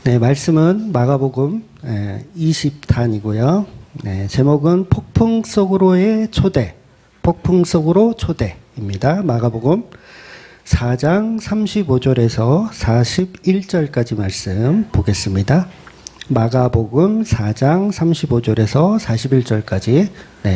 네, 말씀은 마가복음 20단이고요. 네, 제목은 폭풍 속으로의 초대, 폭풍 속으로 초대입니다. 마가복음 4장 35절에서 41절까지 말씀 보겠습니다. 마가복음 4장 35절에서 41절까지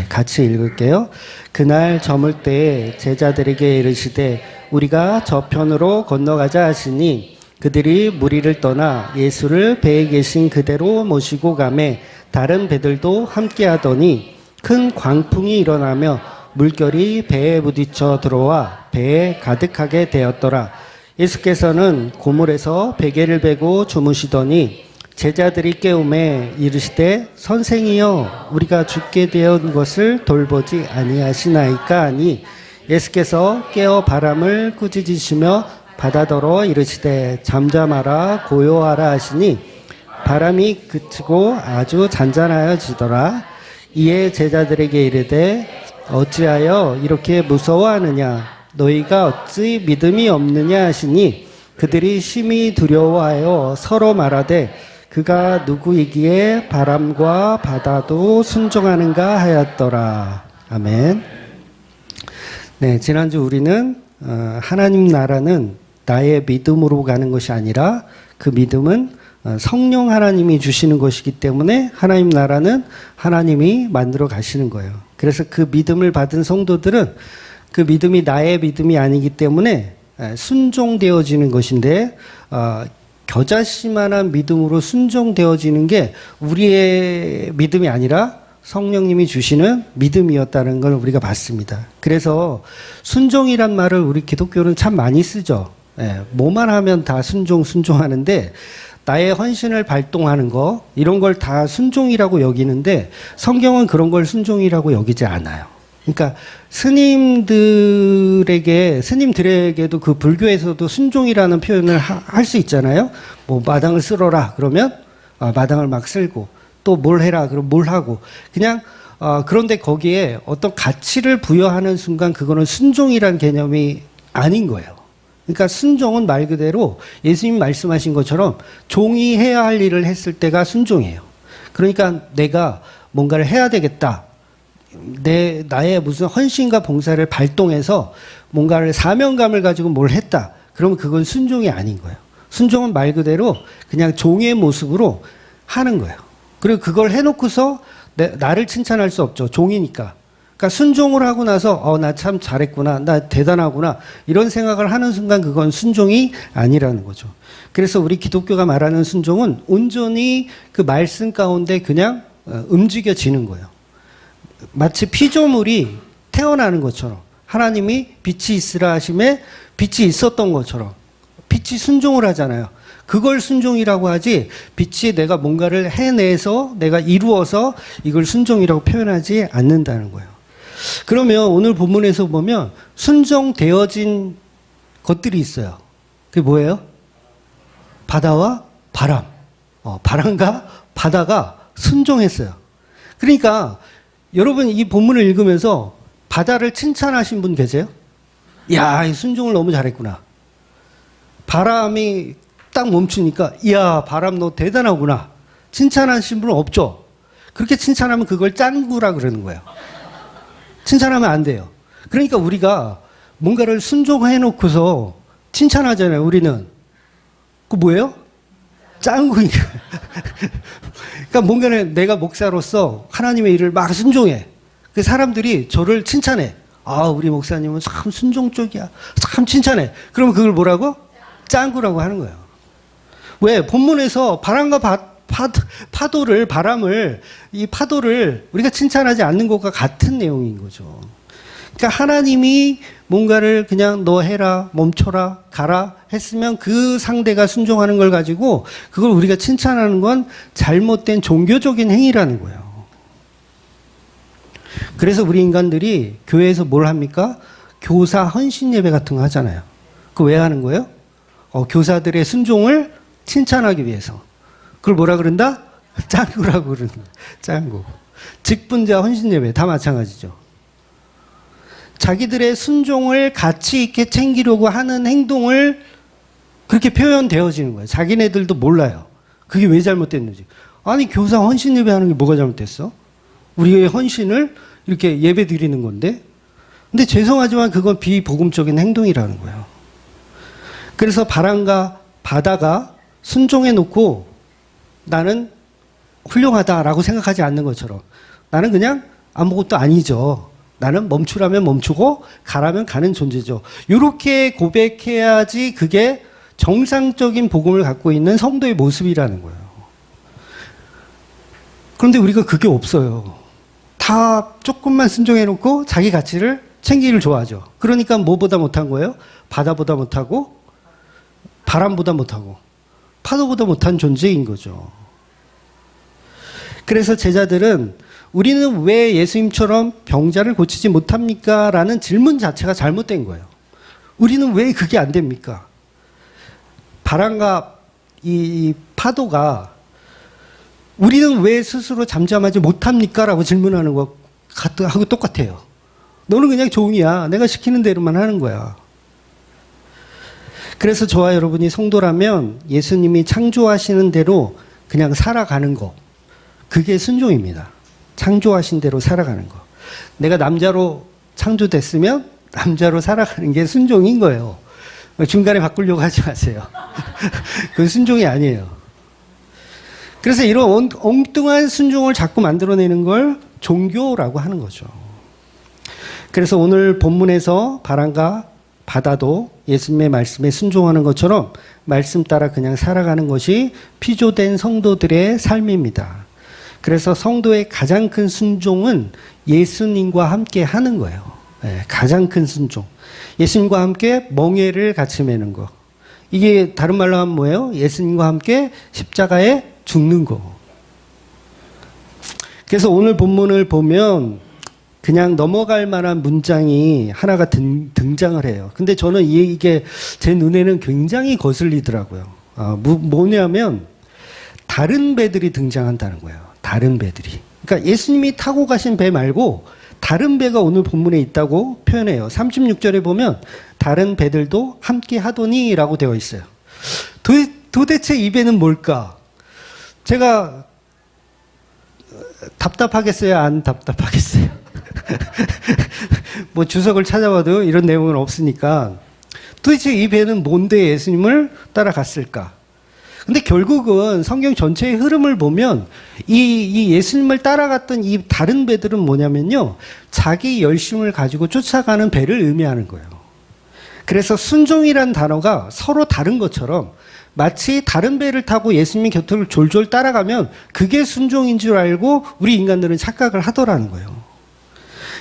같이 읽을게요. 그날 저물 때에 제자들에게 이르시되 우리가 저편으로 건너가자 하시니 그들이 무리를 떠나 예수를 배에 계신 그대로 모시고 가매 다른 배들도 함께하더니 큰 광풍이 일어나며 물결이 배에 부딪혀 들어와 배에 가득하게 되었더라. 예수께서는 고물에서 베개를 베고 주무시더니 제자들이 깨우매 이르시되 선생이여 우리가 죽게 되었는 것을 돌보지 아니하시나이까 하니 예수께서 깨어 바람을 꾸짖으시며 바다더러 이르시되 잠잠하라 고요하라 하시니 바람이 그치고 아주 잔잔하여지더라. 이에 제자들에게 이르되 어찌하여 이렇게 무서워하느냐 너희가 어찌 믿음이 없느냐 하시니 그들이 심히 두려워하여 서로 말하되 그가 누구이기에 바람과 바다도 순종하는가 하였더라. 아멘. 네, 지난주 우리는 하나님 나라는 나의 믿음으로 가는 것이 아니라 그 믿음은 성령 하나님이 주시는 것이기 때문에 하나님 나라는 하나님이 만들어 가시는 거예요. 그래서 그 믿음을 받은 성도들은 그 믿음이 나의 믿음이 아니기 때문에 순종되어지는 것인데 겨자씨만한 믿음으로 순종되어지는 게 우리의 믿음이 아니라 성령님이 주시는 믿음이었다는 걸 우리가 봤습니다. 그래서 순종이란 말을 우리 기독교는 참 많이 쓰죠. 뭐만 하면 다 순종하는데 나의 헌신을 발동하는 거 이런 걸 다 순종이라고 여기는데 성경은 그런 걸 순종이라고 여기지 않아요. 그러니까 스님들에게도 그 불교에서도 순종이라는 표현을 할 수 있잖아요. 뭐 마당을 쓸어라 그러면 마당을 막 쓸고 또 뭘 해라 그럼 뭘 하고 그냥 그런데 거기에 어떤 가치를 부여하는 순간 그거는 순종이란 개념이 아닌 거예요. 그러니까 순종은 말 그대로 예수님 말씀하신 것처럼 종이 해야 할 일을 했을 때가 순종이에요. 그러니까 내가 뭔가를 해야 되겠다. 나의 무슨 헌신과 봉사를 발동해서 뭔가를 사명감을 가지고 뭘 했다. 그러면 그건 순종이 아닌 거예요. 순종은 말 그대로 그냥 종의 모습으로 하는 거예요. 그리고 그걸 해놓고서 나를 칭찬할 수 없죠. 종이니까. 그러니까 순종을 하고 나서 나 참 잘했구나. 나 대단하구나. 이런 생각을 하는 순간 그건 순종이 아니라는 거죠. 그래서 우리 기독교가 말하는 순종은 온전히 그 말씀 가운데 그냥 움직여지는 거예요. 마치 피조물이 태어나는 것처럼 하나님이 빛이 있으라 하심에 빛이 있었던 것처럼 빛이 순종을 하잖아요. 그걸 순종이라고 하지 빛이 내가 뭔가를 해내서 내가 이루어서 이걸 순종이라고 표현하지 않는다는 거예요. 그러면 오늘 본문에서 보면 순종되어진 것들이 있어요. 그게 뭐예요? 바다와 바람. 바람과 바다가 순종했어요. 그러니까 여러분 이 본문을 읽으면서 바다를 칭찬하신 분 계세요? 야, 이 순종을 너무 잘했구나. 바람이 딱 멈추니까 이야 바람 너 대단하구나. 칭찬하신 분은 없죠. 그렇게 칭찬하면 그걸 짱구라 그러는 거예요. 칭찬하면 안 돼요. 그러니까 우리가 뭔가를 순종해 놓고서 칭찬하잖아요. 우리는. 그 뭐예요? 짱구니까. 그러니까 뭔가는 내가 목사로서 하나님의 일을 막 순종해. 그 사람들이 저를 칭찬해. 우리 목사님은 참 순종적이야. 참 칭찬해. 그러면 그걸 뭐라고? 짱구라고 하는 거예요. 왜? 본문에서 바람과 이 파도를 우리가 칭찬하지 않는 것과 같은 내용인 거죠. 그러니까 하나님이 뭔가를 그냥 너 해라, 멈춰라, 가라 했으면 그 상대가 순종하는 걸 가지고 그걸 우리가 칭찬하는 건 잘못된 종교적인 행위라는 거예요. 그래서 우리 인간들이 교회에서 뭘 합니까? 교사 헌신 예배 같은 거 하잖아요. 그거 왜 하는 거예요? 교사들의 순종을 칭찬하기 위해서. 그걸 뭐라 그런다? 짱구라고 그러는 거예요. 짱구. 직분자 헌신 예배 다 마찬가지죠. 자기들의 순종을 가치 있게 챙기려고 하는 행동을 그렇게 표현되어지는 거예요. 자기네들도 몰라요. 그게 왜 잘못됐는지. 아니, 교사 헌신 예배하는 게 뭐가 잘못됐어? 우리의 헌신을 이렇게 예배 드리는 건데. 근데 죄송하지만 그건 비복음적인 행동이라는 거예요. 그래서 바람과 바다가 순종해 놓고 나는 훌륭하다라고 생각하지 않는 것처럼 나는 그냥 아무것도 아니죠. 나는 멈추라면 멈추고 가라면 가는 존재죠. 이렇게 고백해야지 그게 정상적인 복음을 갖고 있는 성도의 모습이라는 거예요. 그런데 우리가 그게 없어요. 다 조금만 순종해놓고 자기 가치를 챙기기를 좋아하죠. 그러니까 뭐보다 못한 거예요? 바다보다 못하고 바람보다 못하고 파도보다 못한 존재인 거죠. 그래서 제자들은 우리는 왜 예수님처럼 병자를 고치지 못합니까? 라는 질문 자체가 잘못된 거예요. 우리는 왜 그게 안 됩니까? 바람과 이 파도가 우리는 왜 스스로 잠잠하지 못합니까? 라고 질문하는 것하고 똑같아요. 너는 그냥 종이야. 내가 시키는 대로만 하는 거야. 그래서 저와 여러분이 성도라면 예수님이 창조하시는 대로 그냥 살아가는 거. 그게 순종입니다. 창조하신 대로 살아가는 거. 내가 남자로 창조됐으면 남자로 살아가는 게 순종인 거예요. 중간에 바꾸려고 하지 마세요. 그건 순종이 아니에요. 그래서 이런 엉뚱한 순종을 자꾸 만들어내는 걸 종교라고 하는 거죠. 그래서 오늘 본문에서 바람과 바다도 예수님의 말씀에 순종하는 것처럼 말씀 따라 그냥 살아가는 것이 피조된 성도들의 삶입니다. 그래서 성도의 가장 큰 순종은 예수님과 함께 하는 거예요. 네, 가장 큰 순종. 예수님과 함께 멍에를 같이 매는 거. 이게 다른 말로 하면 뭐예요? 예수님과 함께 십자가에 죽는 거. 그래서 오늘 본문을 보면 그냥 넘어갈 만한 문장이 하나가 등장을 해요. 근데 저는 이게 제 눈에는 굉장히 거슬리더라고요. 뭐냐면 다른 배들이 등장한다는 거예요. 다른 배들이. 그러니까 예수님이 타고 가신 배 말고 다른 배가 오늘 본문에 있다고 표현해요. 36절에 보면 다른 배들도 함께 하더니 라고 되어 있어요. 도대체 이 배는 뭘까? 제가 답답하겠어요? 안 답답하겠어요? 뭐 주석을 찾아봐도 이런 내용은 없으니까 도대체 이 배는 뭔데 예수님을 따라갔을까? 근데 결국은 성경 전체의 흐름을 보면 이 예수님을 따라갔던 이 다른 배들은 뭐냐면요. 자기 열심을 가지고 쫓아가는 배를 의미하는 거예요. 그래서 순종이란 단어가 서로 다른 것처럼 마치 다른 배를 타고 예수님의 곁을 졸졸 따라가면 그게 순종인 줄 알고 우리 인간들은 착각을 하더라는 거예요.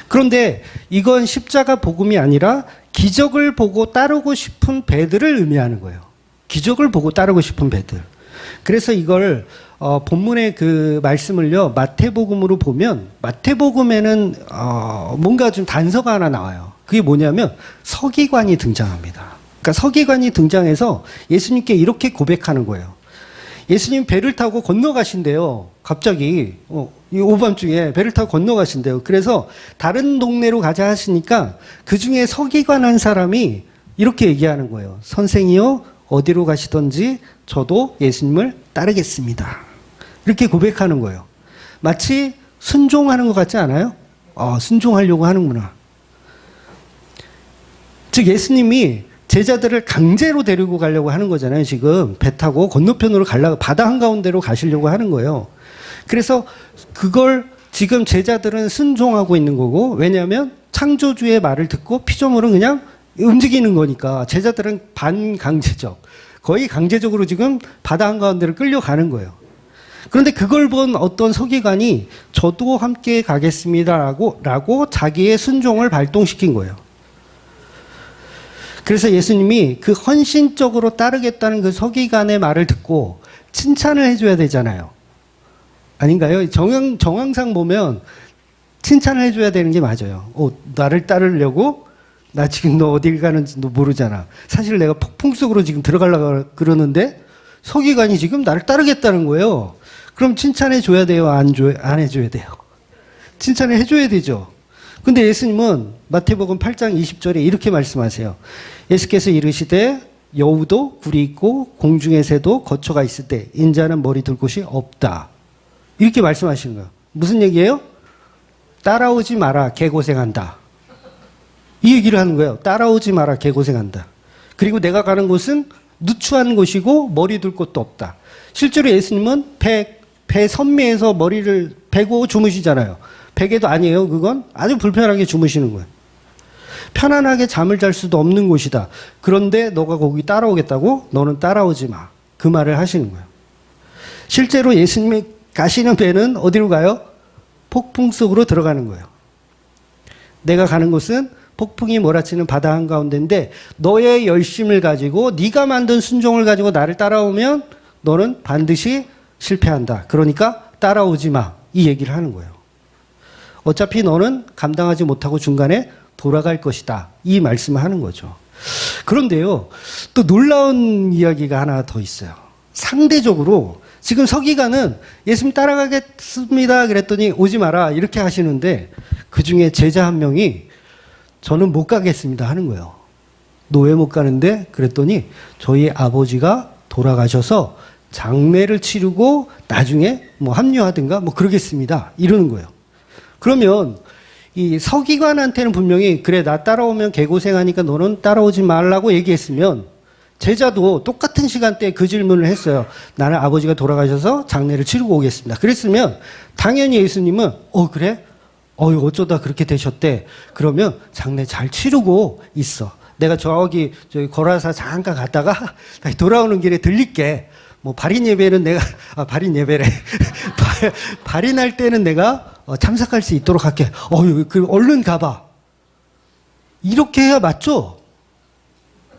그런데 이건 십자가 복음이 아니라 기적을 보고 따르고 싶은 배들을 의미하는 거예요. 기적을 보고 따르고 싶은 배들. 그래서 이걸 본문의 그 말씀을요 마태복음으로 보면 마태복음에는 뭔가 좀 단서가 하나 나와요. 그게 뭐냐면 서기관이 등장합니다. 그러니까 서기관이 등장해서 예수님께 이렇게 고백하는 거예요. 예수님 배를 타고 건너가신대요. 갑자기 이 오밤중에 배를 타고 건너가신대요. 그래서 다른 동네로 가자 하시니까 그중에 서기관 한 사람이 이렇게 얘기하는 거예요. 선생이요 어디로 가시던지 저도 예수님을 따르겠습니다. 이렇게 고백하는 거예요. 마치 순종하는 것 같지 않아요? 순종하려고 하는구나. 즉 예수님이 제자들을 강제로 데리고 가려고 하는 거잖아요. 지금 배 타고 건너편으로 가려고 바다 한가운데로 가시려고 하는 거예요. 그래서 그걸 지금 제자들은 순종하고 있는 거고 왜냐하면 창조주의 말을 듣고 피조물은 그냥 움직이는 거니까 제자들은 반강제적 거의 강제적으로 지금 바다 한가운데로 끌려가는 거예요. 그런데 그걸 본 어떤 서기관이 저도 함께 가겠습니다라고 자기의 순종을 발동시킨 거예요. 그래서 예수님이 그 헌신적으로 따르겠다는 그 서기관의 말을 듣고 칭찬을 해줘야 되잖아요. 아닌가요? 정황상 보면 칭찬을 해줘야 되는 게 맞아요. 나를 따르려고? 나 지금 너 어딜 가는지 너 모르잖아. 사실 내가 폭풍 속으로 지금 들어가려고 그러는데 서기관이 지금 나를 따르겠다는 거예요. 그럼 칭찬해줘야 돼요? 안 해줘야 돼요? 칭찬을 해줘야 되죠. 근데 예수님은 마태복음 8장 20절에 이렇게 말씀하세요. 예수께서 이르시되 여우도 굴이 있고 공중의 새도 거처가 있을 때 인자는 머리 둘 곳이 없다. 이렇게 말씀하시는 거예요. 무슨 얘기예요? 따라오지 마라, 개고생한다. 이 얘기를 하는 거예요. 따라오지 마라, 개고생한다. 그리고 내가 가는 곳은 누추한 곳이고 머리 둘 곳도 없다. 실제로 예수님은 배 선미에서 머리를 베고 주무시잖아요. 베개도 아니에요. 그건 아주 불편하게 주무시는 거예요. 편안하게 잠을 잘 수도 없는 곳이다. 그런데 너가 거기 따라오겠다고? 너는 따라오지 마. 그 말을 하시는 거예요. 실제로 예수님이 가시는 배는 어디로 가요? 폭풍 속으로 들어가는 거예요. 내가 가는 곳은 폭풍이 몰아치는 바다 한가운데인데 너의 열심을 가지고 네가 만든 순종을 가지고 나를 따라오면 너는 반드시 실패한다. 그러니까 따라오지 마. 이 얘기를 하는 거예요. 어차피 너는 감당하지 못하고 중간에 돌아갈 것이다. 이 말씀을 하는 거죠. 그런데요, 또 놀라운 이야기가 하나 더 있어요. 상대적으로 지금 서기관은 예수님 따라가겠습니다. 그랬더니 오지 마라. 이렇게 하시는데 그 중에 제자 한 명이 저는 못 가겠습니다. 하는 거예요. 너 왜 못 가는데? 그랬더니 저희 아버지가 돌아가셔서 장례를 치르고 나중에 뭐 합류하든가 뭐 그러겠습니다. 이러는 거예요. 그러면 이 서기관한테는 분명히 그래 나 따라오면 개고생하니까 너는 따라오지 말라고 얘기했으면 제자도 똑같은 시간대에 그 질문을 했어요. 나는 아버지가 돌아가셔서 장례를 치르고 오겠습니다. 그랬으면 당연히 예수님은 그래? 어쩌다 그렇게 되셨대. 그러면 장례 잘 치르고 있어. 내가 저기 거라사 잠깐 갔다가 다시 돌아오는 길에 들릴게. 뭐 발인 예배는 내가 발인 예배래. 발인할 때는 내가 참석할 수 있도록 할게. 그 얼른 가봐. 이렇게 해야 맞죠?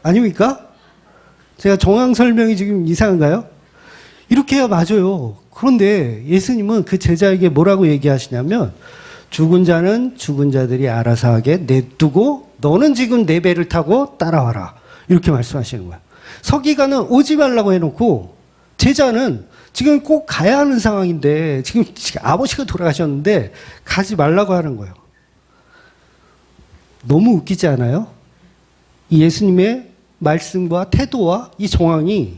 아닙니까? 제가 정황 설명이 지금 이상한가요? 이렇게 해야 맞아요. 그런데 예수님은 그 제자에게 뭐라고 얘기하시냐면 죽은 자는 죽은 자들이 알아서 하게 냅두고 너는 지금 내 배를 타고 따라와라. 이렇게 말씀하시는 거야. 서기관은 오지 말라고 해놓고 제자는 지금 꼭 가야 하는 상황인데 지금 아버지가 돌아가셨는데 가지 말라고 하는 거예요. 너무 웃기지 않아요? 이 예수님의 말씀과 태도와 이 정황이.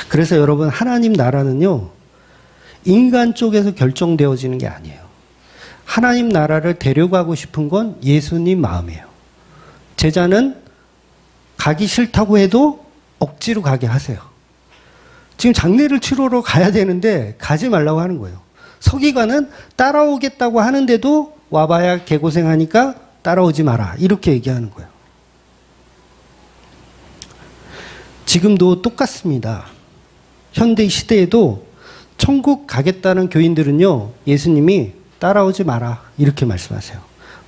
그래서 여러분 하나님 나라는요 인간 쪽에서 결정되어지는 게 아니에요. 하나님 나라를 데려가고 싶은 건 예수님 마음이에요. 제자는 가기 싫다고 해도 억지로 가게 하세요. 지금 장례를 치러러 가야 되는데 가지 말라고 하는 거예요. 서기관은 따라오겠다고 하는데도 와봐야 개고생하니까 따라오지 마라. 이렇게 얘기하는 거예요. 지금도 똑같습니다. 현대 시대에도 천국 가겠다는 교인들은요, 예수님이 따라오지 마라. 이렇게 말씀하세요.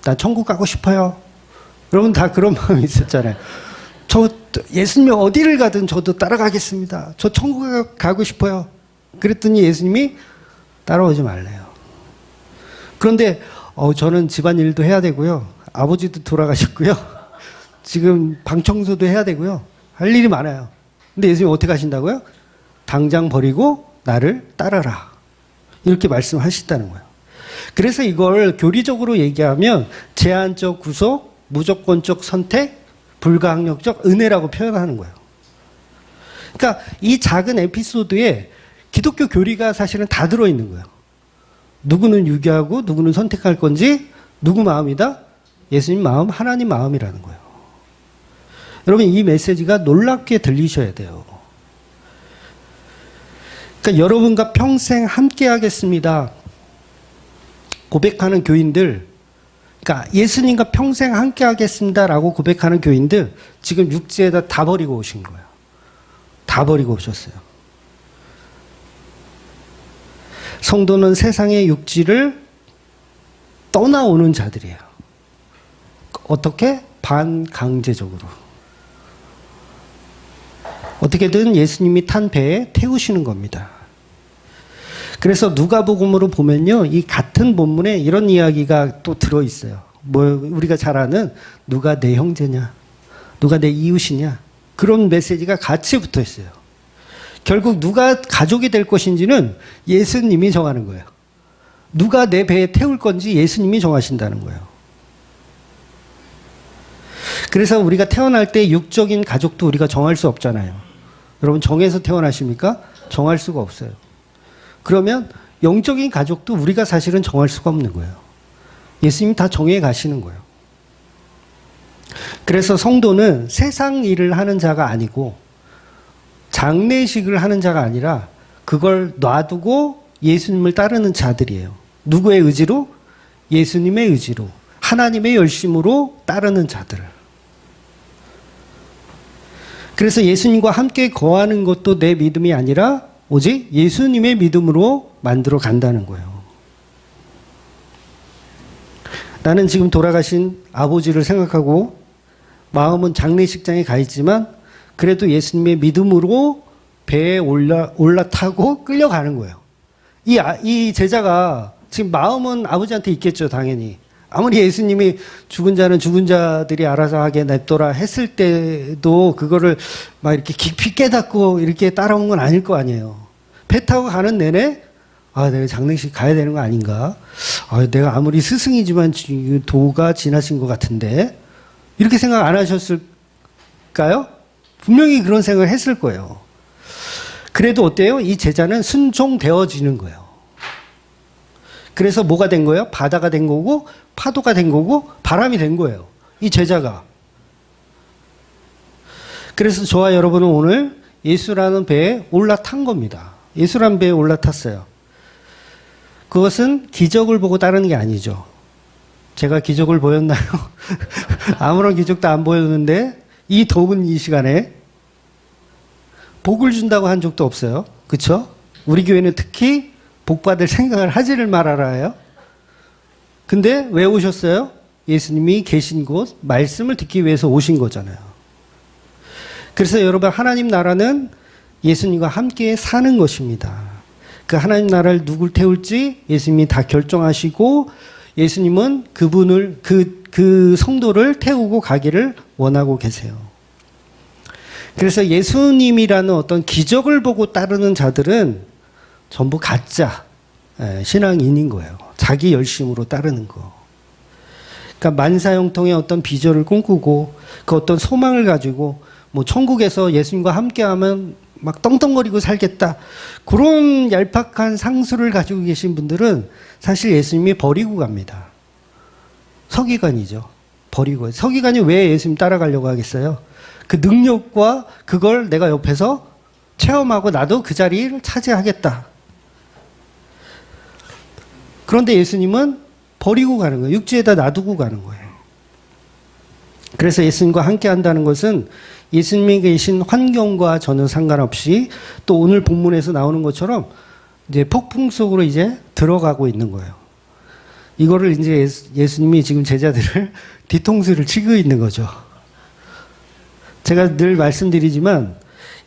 나 천국 가고 싶어요. 여러분 다 그런 마음이 있었잖아요. 저 예수님이 어디를 가든 저도 따라가겠습니다. 저 천국 가고 싶어요. 그랬더니 예수님이 따라오지 말래요. 그런데 저는 집안일도 해야 되고요. 아버지도 돌아가셨고요. 지금 방 청소도 해야 되고요. 할 일이 많아요. 근데 예수님이 어떻게 하신다고요? 당장 버리고 나를 따라라. 이렇게 말씀하셨다는 거예요. 그래서 이걸 교리적으로 얘기하면 제한적 구속, 무조건적 선택, 불가항력적 은혜라고 표현하는 거예요. 그러니까 이 작은 에피소드에 기독교 교리가 사실은 다 들어있는 거예요. 누구는 유기하고 누구는 선택할 건지 누구 마음이다? 예수님 마음, 하나님 마음이라는 거예요. 여러분 이 메시지가 놀랍게 들리셔야 돼요. 그러니까 여러분과 평생 함께 하겠습니다. 고백하는 교인들, 그러니까 예수님과 평생 함께 하겠습니다라고 고백하는 교인들 지금 육지에다 다 버리고 오신 거예요. 다 버리고 오셨어요. 성도는 세상의 육지를 떠나오는 자들이에요. 어떻게? 반강제적으로. 어떻게든 예수님이 탄 배에 태우시는 겁니다. 그래서 누가복음으로 보면요, 이 같은 본문에 이런 이야기가 또 들어있어요. 우리가 잘 아는 누가 내 형제냐, 누가 내 이웃이냐, 그런 메시지가 같이 붙어 있어요. 결국 누가 가족이 될 것인지는 예수님이 정하는 거예요. 누가 내 배에 태울 건지 예수님이 정하신다는 거예요. 그래서 우리가 태어날 때 육적인 가족도 우리가 정할 수 없잖아요. 여러분 정해서 태어나십니까? 정할 수가 없어요. 그러면 영적인 가족도 우리가 사실은 정할 수가 없는 거예요. 예수님이 다 정해 가시는 거예요. 그래서 성도는 세상 일을 하는 자가 아니고 장례식을 하는 자가 아니라 그걸 놔두고 예수님을 따르는 자들이에요. 누구의 의지로? 예수님의 의지로, 하나님의 열심으로 따르는 자들. 그래서 예수님과 함께 거하는 것도 내 믿음이 아니라 오직 예수님의 믿음으로 만들어 간다는 거예요. 나는 지금 돌아가신 아버지를 생각하고 마음은 장례식장에 가 있지만 그래도 예수님의 믿음으로 배에 올라타고 끌려가는 거예요. 이 제자가 지금 마음은 아버지한테 있겠죠, 당연히. 아무리 예수님이 죽은 자는 죽은 자들이 알아서 하게 냅둬라 했을 때도 그거를 막 이렇게 깊이 깨닫고 이렇게 따라온 건 아닐 거 아니에요. 배 타고 가는 내내 내가 장례식 가야 되는 거 아닌가? 내가 아무리 스승이지만 도가 지나신 것 같은데 이렇게 생각 안 하셨을까요? 분명히 그런 생각을 했을 거예요. 그래도 어때요? 이 제자는 순종되어지는 거예요. 그래서 뭐가 된 거예요? 바다가 된 거고 파도가 된 거고 바람이 된 거예요. 이 제자가. 그래서 저와 여러분은 오늘 예수라는 배에 올라탄 겁니다. 예수라는 배에 올라탔어요. 그것은 기적을 보고 따르는 게 아니죠. 제가 기적을 보였나요? 아무런 기적도 안 보였는데 이 더운 이 시간에 복을 준다고 한 적도 없어요. 그렇죠? 우리 교회는 특히 복 받을 생각을 하지를 말아라요. 근데 왜 오셨어요? 예수님이 계신 곳 말씀을 듣기 위해서 오신 거잖아요. 그래서 여러분 하나님 나라는 예수님과 함께 사는 것입니다. 그 하나님 나라를 누굴 태울지 예수님이 다 결정하시고 예수님은 그분을 그 성도를 태우고 가기를 원하고 계세요. 그래서 예수님이라는 어떤 기적을 보고 따르는 자들은 전부 가짜 신앙인인 거예요. 자기 열심으로 따르는 거. 그러니까 만사형통의 어떤 비전을 꿈꾸고 그 어떤 소망을 가지고 뭐 천국에서 예수님과 함께하면 막 떵떵거리고 살겠다. 그런 얄팍한 상수를 가지고 계신 분들은 사실 예수님이 버리고 갑니다. 서기관이죠. 버리고. 서기관이 왜 예수님 따라가려고 하겠어요? 그 능력과 그걸 내가 옆에서 체험하고 나도 그 자리를 차지하겠다. 그런데 예수님은 버리고 가는 거예요. 육지에다 놔두고 가는 거예요. 그래서 예수님과 함께 한다는 것은 예수님이 계신 환경과 전혀 상관없이 또 오늘 본문에서 나오는 것처럼 이제 폭풍 속으로 이제 들어가고 있는 거예요. 이거를 이제 예수님이 지금 제자들을 뒤통수를 치고 있는 거죠. 제가 늘 말씀드리지만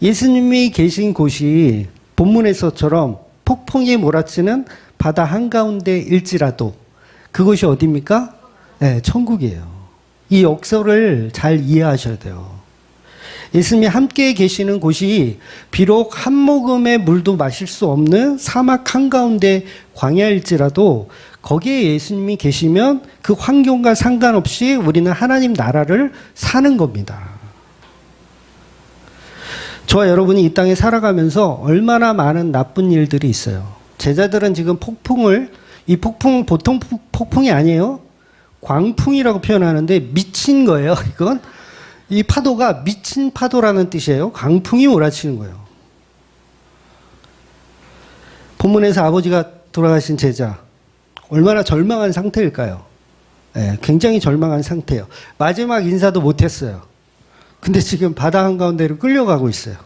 예수님이 계신 곳이 본문에서처럼 폭풍이 몰아치는 바다 한가운데일지라도 그곳이 어디입니까? 네, 천국이에요. 이 역설을 잘 이해하셔야 돼요. 예수님이 함께 계시는 곳이 비록 한 모금의 물도 마실 수 없는 사막 한가운데 광야일지라도 거기에 예수님이 계시면 그 환경과 상관없이 우리는 하나님 나라를 사는 겁니다. 저와 여러분이 이 땅에 살아가면서 얼마나 많은 나쁜 일들이 있어요. 제자들은 지금 이 폭풍 보통 폭풍이 아니에요. 광풍이라고 표현하는데 미친 거예요. 이건 이 파도가 미친 파도라는 뜻이에요. 광풍이 몰아치는 거예요. 본문에서 아버지가 돌아가신 제자 얼마나 절망한 상태일까요? 네, 굉장히 절망한 상태예요. 마지막 인사도 못했어요. 근데 지금 바다 한가운데로 끌려가고 있어요.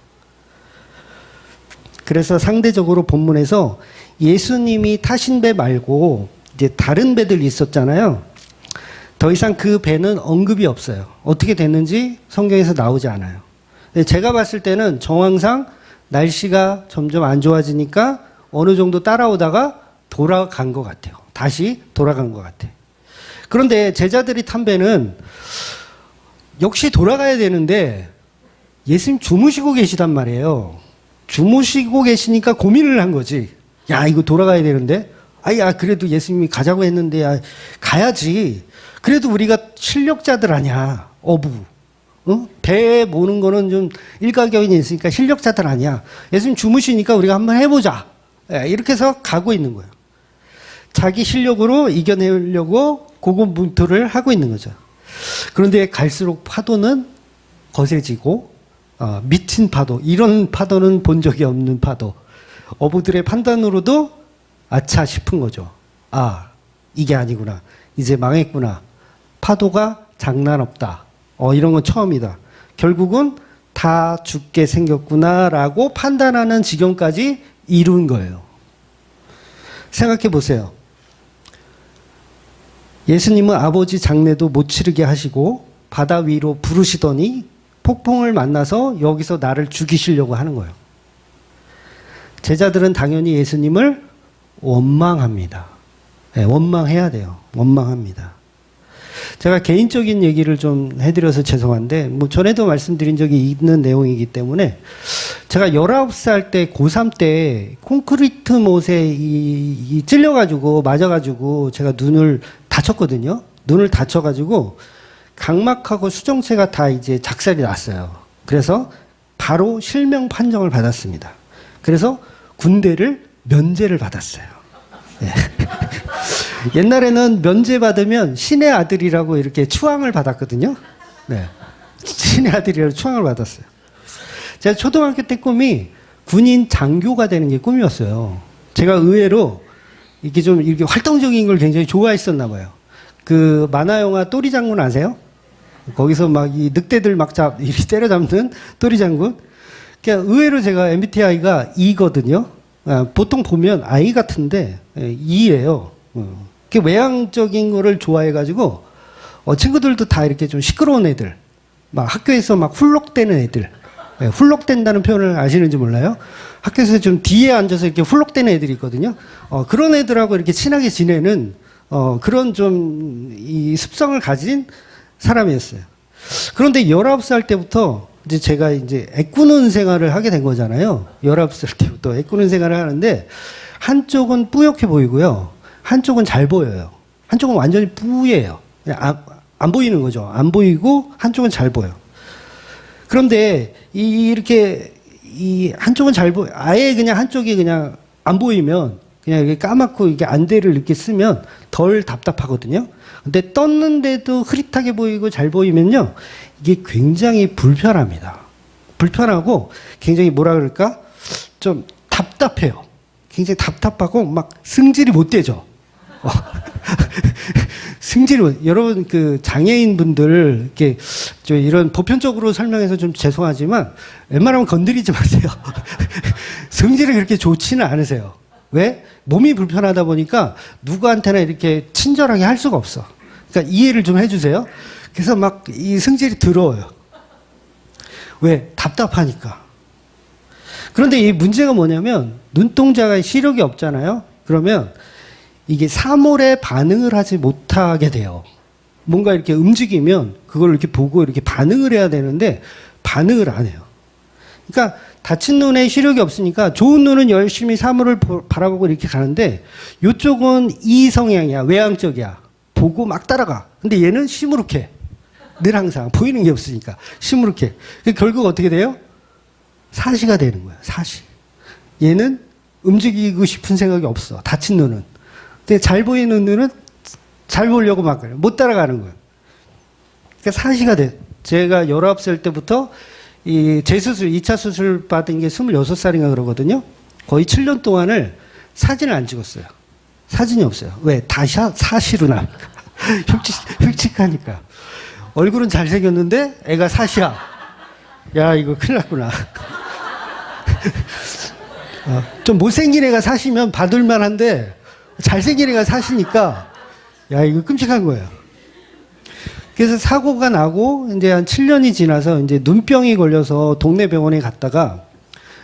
그래서 상대적으로 본문에서 예수님이 타신 배 말고 이제 다른 배들이 있었잖아요. 더 이상 그 배는 언급이 없어요. 어떻게 됐는지 성경에서 나오지 않아요. 제가 봤을 때는 정황상 날씨가 점점 안 좋아지니까 어느 정도 따라오다가 돌아간 것 같아요. 다시 돌아간 것 같아요. 그런데 제자들이 탄 배는 역시 돌아가야 되는데 예수님 주무시고 계시단 말이에요. 주무시고 계시니까 고민을 한 거지. 야, 이거 돌아가야 되는데. 야, 그래도 예수님이 가자고 했는데, 야, 가야지. 그래도 우리가 실력자들 아니야. 어부. 배 모는 거는 좀 일가견이 있으니까 실력자들 아니야. 예수님 주무시니까 우리가 한번 해보자. 이렇게 해서 가고 있는 거예요. 자기 실력으로 이겨내려고 고군분투를 하고 있는 거죠. 그런데 갈수록 파도는 거세지고 미친 파도, 이런 파도는 본 적이 없는 파도. 어부들의 판단으로도 아차 싶은 거죠. 아, 이게 아니구나. 이제 망했구나. 파도가 장난 없다. 이런 건 처음이다. 결국은 다 죽게 생겼구나라고 판단하는 지경까지 이룬 거예요. 생각해 보세요. 예수님은 아버지 장례도 못 치르게 하시고 바다 위로 부르시더니 폭풍을 만나서 여기서 나를 죽이시려고 하는 거예요. 제자들은 당연히 예수님을 원망합니다. 네, 원망해야 돼요. 원망합니다. 제가 개인적인 얘기를 좀 해드려서 죄송한데, 뭐 전에도 말씀드린 적이 있는 내용이기 때문에, 제가 19살 때, 고3 때, 콘크리트 못에 찔려가지고, 맞아가지고, 제가 눈을 다쳤거든요. 눈을 다쳐가지고, 각막하고 수정체가 다 이제 작살이 났어요. 그래서 바로 실명 판정을 받았습니다. 그래서 군대를 면제를 받았어요. 네. 옛날에는 면제 받으면 신의 아들이라고 이렇게 추앙을 받았거든요. 네. 신의 아들이라고 추앙을 받았어요. 제가 초등학교 때 꿈이 군인 장교가 되는 게 꿈이었어요. 제가 의외로 이렇게 좀 이렇게 활동적인 걸 굉장히 좋아했었나 봐요. 그 만화 영화 또리 장군 아세요? 거기서 막 이 늑대들 막 이렇게 때려잡는 또리 장군. 그러니까 의외로 제가 MBTI가 E거든요. 보통 보면 I 같은데 E예요. 외향적인 거를 좋아해가지고 친구들도 다 이렇게 좀 시끄러운 애들, 막 학교에서 막 훌럭대는 애들, 훌럭댄다는 표현을 아시는지 몰라요? 학교에서 좀 뒤에 앉아서 이렇게 훌럭대는 애들이 있거든요. 그런 애들하고 이렇게 친하게 지내는 그런 좀 이 습성을 가진 사람이었어요. 그런데 19살 때부터 이제 제가 이제 애꾸는 생활을 하게 된 거잖아요. 19살 때부터 애꾸는 생활을 하는데 한쪽은 뿌옇게 보이고요. 한쪽은 잘 보여요. 한쪽은 완전히 뿌예요. 안 보이는 거죠. 안 보이고 한쪽은 잘 보여. 그런데 이렇게 이 한쪽은 잘 보여. 아예 그냥 한쪽이 그냥 안 보이면 그냥 이렇게 까맣고 이게 안대를 이렇게 쓰면 덜 답답하거든요. 근데 떴는데도 흐릿하게 보이고 잘 보이면요. 이게 굉장히 불편합니다. 불편하고 굉장히 뭐라 그럴까? 좀 답답해요. 굉장히 답답하고 막 승질이 못 되죠. 승질이 여러분 그 장애인 분들 이렇게 좀 이런 보편적으로 설명해서 좀 죄송하지만 웬만하면 건드리지 마세요. 승질이 그렇게 좋지는 않으세요. 왜? 몸이 불편하다 보니까 누구한테나 이렇게 친절하게 할 수가 없어. 그러니까 이해를 좀 해주세요. 그래서 막 이 승질이 더러워요. 왜? 답답하니까. 그런데 이 문제가 뭐냐면 눈동자가 시력이 없잖아요. 그러면 이게 사물에 반응을 하지 못하게 돼요. 뭔가 이렇게 움직이면 그걸 이렇게 보고 이렇게 반응을 해야 되는데 반응을 안 해요. 그러니까 다친 눈에 시력이 없으니까 좋은 눈은 열심히 사물을 바라보고 이렇게 가는데 이쪽은 이성향이야. 외향적이야. 보고 막 따라가. 근데 얘는 시무룩해. 늘 항상 보이는 게 없으니까 시무룩해. 결국 어떻게 돼요? 사시가 되는 거야. 사시. 얘는 움직이고 싶은 생각이 없어. 다친 눈은. 근데 잘 보이는 눈은 잘 보려고 막 그래. 못 따라가는 거예요. 그러니까 사시가 돼. 제가 19살 때부터 이 재수술, 2차 수술 받은 게 26살인가 그러거든요. 거의 7년 동안을 사진을 안 찍었어요. 사진이 없어요. 왜? 다 사시로 나니까. 흉측하니까. 얼굴은 잘생겼는데 애가 사시야. 야, 이거 큰일 났구나. 좀 못생긴 애가 사시면 받을만 한데 잘생긴 애가 사시니까 야, 이거 끔찍한 거예요. 그래서 사고가 나고 이제 한 7년이 지나서 이제 눈병이 걸려서 동네 병원에 갔다가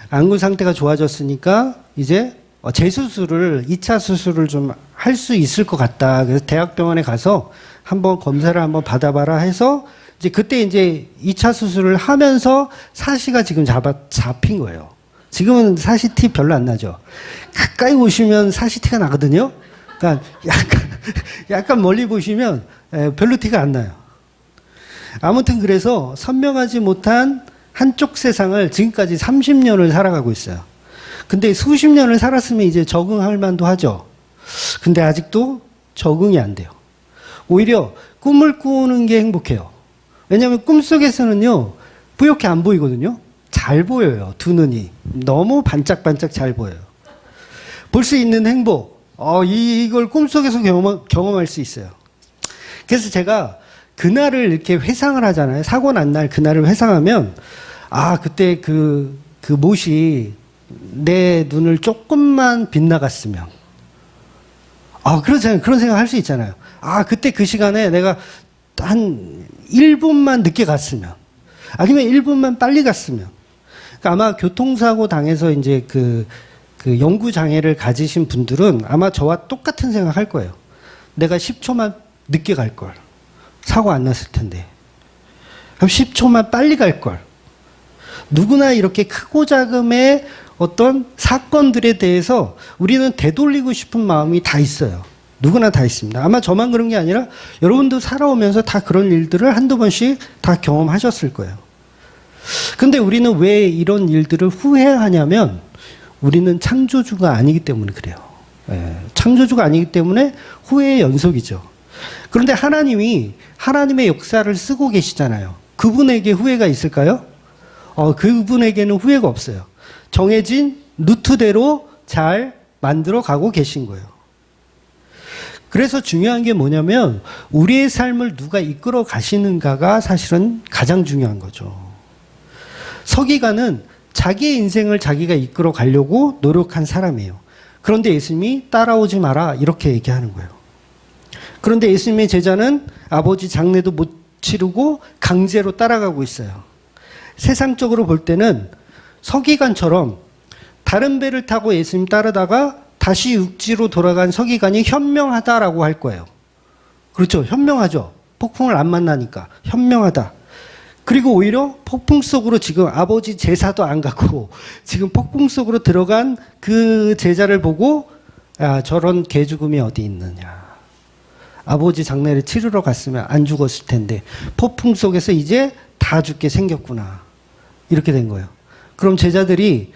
안구 상태가 좋아졌으니까 이제 재수술을 2차 수술을 좀 할 수 있을 것 같다. 그래서 대학병원에 가서 한번 검사를 한번 받아봐라 해서 이제 그때 이제 2차 수술을 하면서 사시가 지금 잡힌 거예요. 지금은 사시티 별로 안 나죠. 가까이 보시면 사시티가 나거든요. 그러니까 약간 멀리 보시면 별로 티가 안 나요. 아무튼 그래서 선명하지 못한 한쪽 세상을 지금까지 30년을 살아가고 있어요. 근데 수십 년을 살았으면 이제 적응할 만도 하죠. 근데 아직도 적응이 안 돼요. 오히려 꿈을 꾸는 게 행복해요. 왜냐하면 꿈속에서는요, 뿌옇게 안 보이거든요. 잘 보여요. 두 눈이. 너무 반짝반짝 잘 보여요. 볼 수 있는 행복. 이걸 꿈속에서 경험할 수 있어요. 그래서 제가 그날을 이렇게 회상을 하잖아요. 사고 난 날 그날을 회상하면, 그때 그 못이 내 눈을 조금만 빗나갔으면. 그렇잖아요. 그런 생각 할 수 있잖아요. 그때 그 시간에 내가 한 1분만 늦게 갔으면. 아니면 1분만 빨리 갔으면. 그러니까 아마 교통사고 당해서 이제 그 연구장애를 가지신 분들은 아마 저와 똑같은 생각 할 거예요. 내가 10초만 늦게 갈 걸. 사고 안 났을 텐데. 그럼 10초만 빨리 갈 걸. 누구나 이렇게 크고 작음의 어떤 사건들에 대해서 우리는 되돌리고 싶은 마음이 다 있어요. 누구나 다 있습니다. 아마 저만 그런 게 아니라 여러분도 살아오면서 다 그런 일들을 한두 번씩 다 경험하셨을 거예요. 근데 우리는 왜 이런 일들을 후회하냐면 우리는 창조주가 아니기 때문에 그래요. 창조주가 아니기 때문에 후회의 연속이죠. 그런데 하나님이 하나님의 역사를 쓰고 계시잖아요. 그분에게 후회가 있을까요? 그분에게는 후회가 없어요. 정해진 루트대로 잘 만들어 가고 계신 거예요. 그래서 중요한 게 뭐냐면 우리의 삶을 누가 이끌어 가시는가가 사실은 가장 중요한 거죠. 서기관은 자기의 인생을 자기가 이끌어 가려고 노력한 사람이에요. 그런데 예수님이 따라오지 마라 이렇게 얘기하는 거예요. 그런데 예수님의 제자는 아버지 장례도 못 치르고 강제로 따라가고 있어요. 세상적으로 볼 때는 서기관처럼 다른 배를 타고 예수님 따르다가 다시 육지로 돌아간 서기관이 현명하다라고 할 거예요. 그렇죠. 현명하죠. 폭풍을 안 만나니까 현명하다. 그리고 오히려 폭풍 속으로 지금 아버지 제사도 안 갖고 지금 폭풍 속으로 들어간 그 제자를 보고 저런 개죽음이 어디 있느냐. 아버지 장례를 치르러 갔으면 안 죽었을 텐데 폭풍 속에서 이제 다 죽게 생겼구나. 이렇게 된 거예요. 그럼 제자들이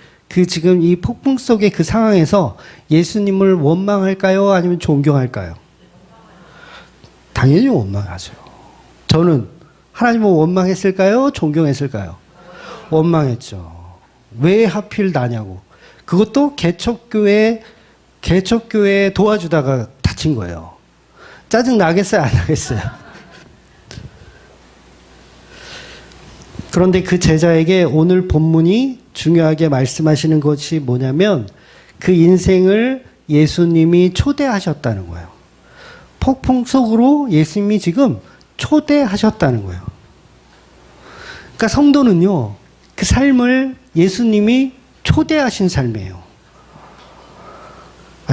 지금 이 폭풍 속의 그 상황에서 예수님을 원망할까요? 아니면 존경할까요? 당연히 원망하죠. 저는 하나님을 원망했을까요? 존경했을까요? 원망했죠. 왜 하필 나냐고. 그것도 개척교회 도와주다가 다친 거예요. 짜증 나겠어요? 안 나겠어요? 그런데 그 제자에게 오늘 본문이 중요하게 말씀하시는 것이 뭐냐면 그 인생을 예수님이 초대하셨다는 거예요. 폭풍 속으로 예수님이 지금 초대하셨다는 거예요. 그러니까 성도는요, 그 삶을 예수님이 초대하신 삶이에요.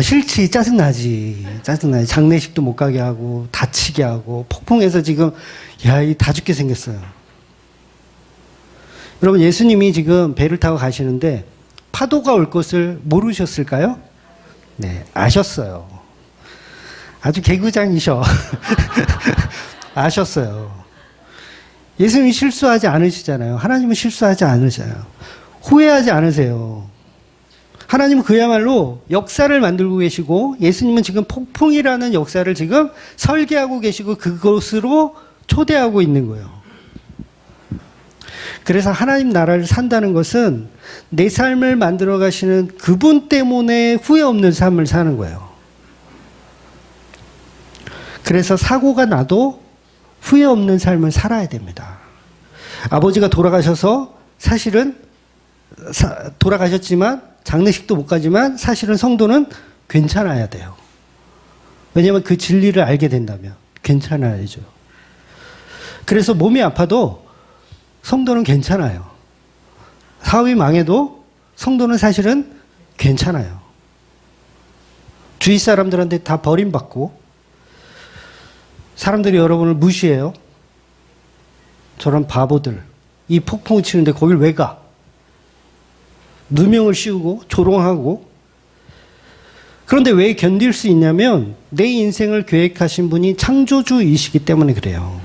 싫지, 짜증나지. 장례식도 못 가게 하고, 다치게 하고, 폭풍에서 지금, 다 죽게 생겼어요. 여러분, 예수님이 지금 배를 타고 가시는데, 파도가 올 것을 모르셨을까요? 네, 아셨어요. 아주 개구장이셔. 아셨어요. 예수님이 실수하지 않으시잖아요. 하나님은 실수하지 않으셔요. 후회하지 않으세요. 하나님은 그야말로 역사를 만들고 계시고 예수님은 지금 폭풍이라는 역사를 지금 설계하고 계시고 그것으로 초대하고 있는 거예요. 그래서 하나님 나라를 산다는 것은 내 삶을 만들어 가시는 그분 때문에 후회 없는 삶을 사는 거예요. 그래서 사고가 나도 후회 없는 삶을 살아야 됩니다. 아버지가 돌아가셔서 사실은 돌아가셨지만 장례식도 못 가지만 사실은 성도는 괜찮아야 돼요. 왜냐하면 그 진리를 알게 된다면 괜찮아야죠. 그래서 몸이 아파도 성도는 괜찮아요. 사업이 망해도 성도는 사실은 괜찮아요. 주위 사람들한테 다 버림받고 사람들이 여러분을 무시해요. 저런 바보들. 이 폭풍을 치는데 거길 왜 가? 누명을 씌우고 조롱하고. 그런데 왜 견딜 수 있냐면 내 인생을 계획하신 분이 창조주이시기 때문에 그래요.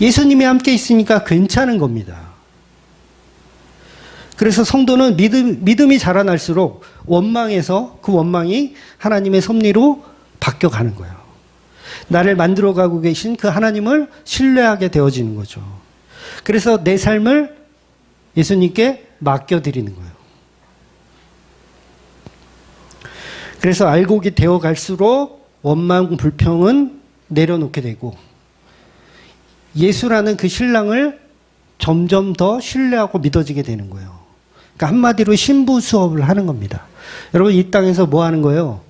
예수님이 함께 있으니까 괜찮은 겁니다. 그래서 성도는 믿음이 자라날수록 원망에서 그 원망이 하나님의 섭리로 바뀌어가는 거예요. 나를 만들어가고 계신 그 하나님을 신뢰하게 되어지는 거죠. 그래서 내 삶을 예수님께 맡겨드리는 거예요. 그래서 알고 되어 갈수록 원망, 불평은 내려놓게 되고 예수라는 그 신랑을 점점 더 신뢰하고 믿어지게 되는 거예요. 그러니까 한마디로 신부 수업을 하는 겁니다. 여러분 이 땅에서 뭐 하는 거예요?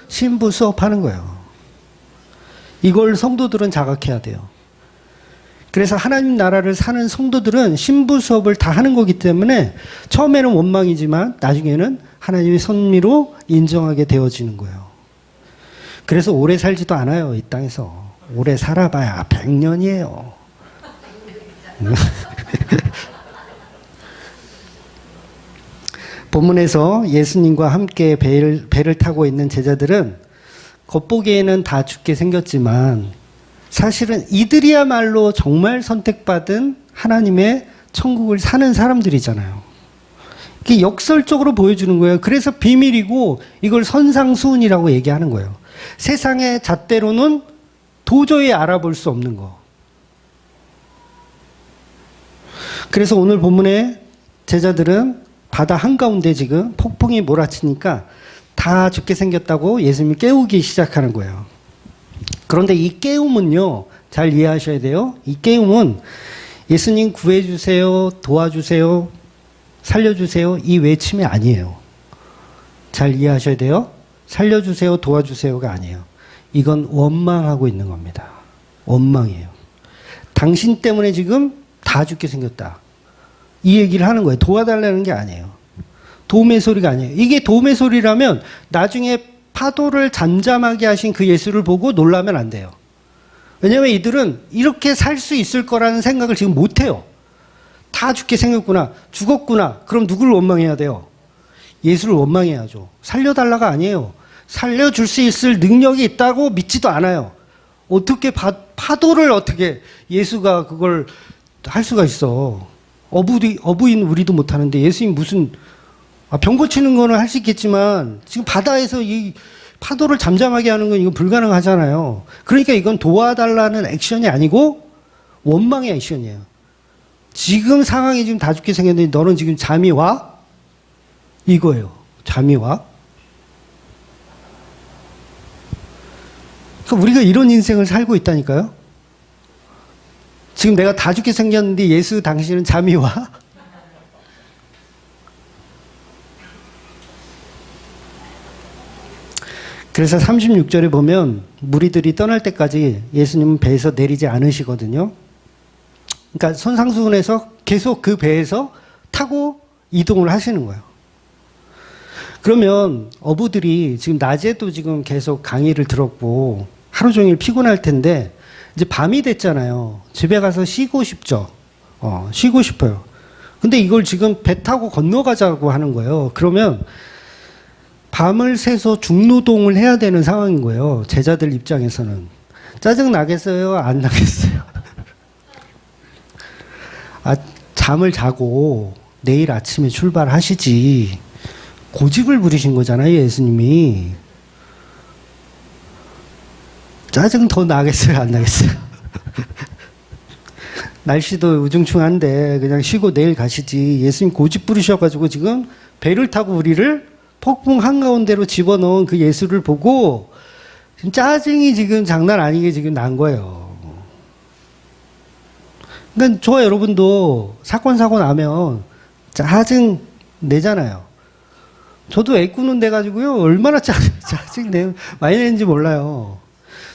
신부 수업하는 거예요. 이걸 성도들은 자각해야 돼요. 그래서 하나님 나라를 사는 성도들은 신부 수업을 다 하는 거기 때문에 처음에는 원망이지만 나중에는 하나님의 섭리로 인정하게 되어지는 거예요. 그래서 오래 살지도 않아요. 이 땅에서. 오래 살아봐야 100년이에요. 본문에서 예수님과 함께 배를 타고 있는 제자들은 겉보기에는 다 죽게 생겼지만 사실은 이들이야말로 정말 선택받은 하나님의 천국을 사는 사람들이잖아요. 이게 역설적으로 보여주는 거예요. 그래서 비밀이고 이걸 선상수훈이라고 얘기하는 거예요. 세상의 잣대로는 도저히 알아볼 수 없는 거. 그래서 오늘 본문에 제자들은 바다 한가운데 지금 폭풍이 몰아치니까 다 죽게 생겼다고 예수님이 깨우기 시작하는 거예요. 그런데 이 깨움은요, 잘 이해하셔야 돼요. 이 깨움은 예수님 구해주세요, 도와주세요, 살려주세요, 이 외침이 아니에요. 잘 이해하셔야 돼요. 살려주세요, 도와주세요가 아니에요. 이건 원망하고 있는 겁니다. 원망이에요. 당신 때문에 지금 다 죽게 생겼다. 이 얘기를 하는 거예요. 도와달라는 게 아니에요. 도움의 소리가 아니에요. 이게 도움의 소리라면 나중에 파도를 잠잠하게 하신 그 예수를 보고 놀라면 안 돼요. 왜냐하면 이들은 이렇게 살 수 있을 거라는 생각을 지금 못 해요. 다 죽게 생겼구나. 죽었구나. 그럼 누구를 원망해야 돼요? 예수를 원망해야죠. 살려달라가 아니에요. 살려줄 수 있을 능력이 있다고 믿지도 않아요. 어떻게 파도를 어떻게 예수가 그걸 할 수가 있어. 어부인 우리도 못하는데 예수님 무슨 병 고치는 거는 할 수 있겠지만 지금 바다에서 이 파도를 잠잠하게 하는 건 이건 불가능하잖아요. 그러니까 이건 도와달라는 액션이 아니고 원망의 액션이에요. 지금 상황이 지금 다 죽게 생겼는데 너는 지금 잠이 와? 이거예요. 잠이 와? 그러니까 우리가 이런 인생을 살고 있다니까요. 지금 내가 다 죽게 생겼는데 예수 당신은 잠이 와? 그래서 36절에 보면 무리들이 떠날 때까지 예수님은 배에서 내리지 않으시거든요. 그러니까 선상수훈에서 계속 그 배에서 타고 이동을 하시는 거예요. 그러면 어부들이 지금 낮에도 지금 계속 강의를 들었고 하루 종일 피곤할 텐데 이제 밤이 됐잖아요. 집에 가서 쉬고 싶죠. 쉬고 싶어요. 근데 이걸 지금 배 타고 건너가자고 하는 거예요. 그러면 밤을 새서 중노동을 해야 되는 상황인 거예요. 제자들 입장에서는. 짜증 나겠어요? 안 나겠어요? 잠을 자고 내일 아침에 출발하시지. 고집을 부리신 거잖아요, 예수님이. 짜증 더 나겠어요, 안 나겠어요? 날씨도 우중충한데 그냥 쉬고 내일 가시지. 예수님 고집 부리셔가지고 지금 배를 타고 우리를 폭풍 한가운데로 집어넣은 그 예수를 보고 지금 짜증이 지금 장난 아니게 지금 난 거예요. 그러니까 저와 여러분도 사건 사고 나면 짜증 내잖아요. 저도 애꾸는 데 가지고요 얼마나 짜증 많이 내는지 몰라요.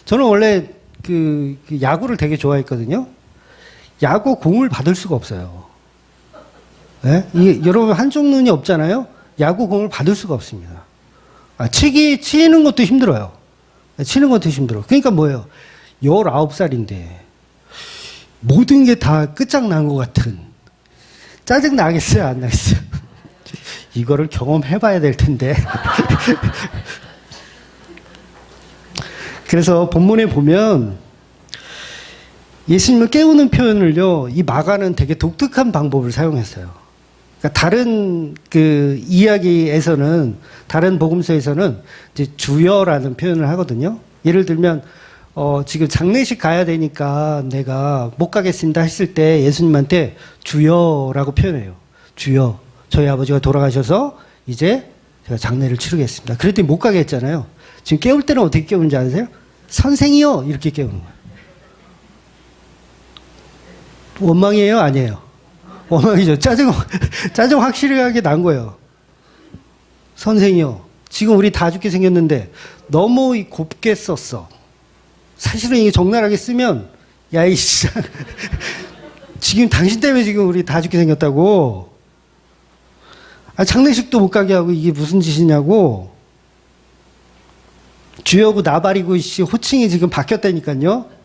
저는 원래 그 야구를 되게 좋아했거든요. 야구 공을 받을 수가 없어요. 네? 여러분 한쪽 눈이 없잖아요. 야구 공을 받을 수가 없습니다. 치는 것도 힘들어요. 치는 것도 힘들어. 그러니까 뭐예요? 19살인데 모든 게 다 끝장난 것 같은. 짜증 나겠어요? 안 나겠어요? 이거를 경험해봐야 될 텐데. 그래서 본문에 보면 예수님을 깨우는 표현을요, 이 마가는 되게 독특한 방법을 사용했어요. 그러니까 다른 그 이야기에서는, 다른 복음서에서는 이제 주여라는 표현을 하거든요. 예를 들면, 지금 장례식 가야 되니까 내가 못 가겠습니다 했을 때 예수님한테 주여라고 표현해요. 주여, 저희 아버지가 돌아가셔서 이제 제가 장례를 치르겠습니다. 그랬더니 못 가게 했잖아요. 지금 깨울 때는 어떻게 깨우는지 아세요? 선생이요! 이렇게 깨우는 거예요. 원망이에요? 아니에요? 원망이죠. 짜증 확실하게 난 거예요. 선생이요. 지금 우리 다 죽게 생겼는데 너무 곱게 썼어. 사실은 이게 적나라하게 쓰면, 야, 이 진짜. 지금 당신 때문에 지금 우리 다 죽게 생겼다고. 장례식도 못 가게 하고 이게 무슨 짓이냐고. 주여고 나발이고 호칭이 지금 바뀌었다니까요.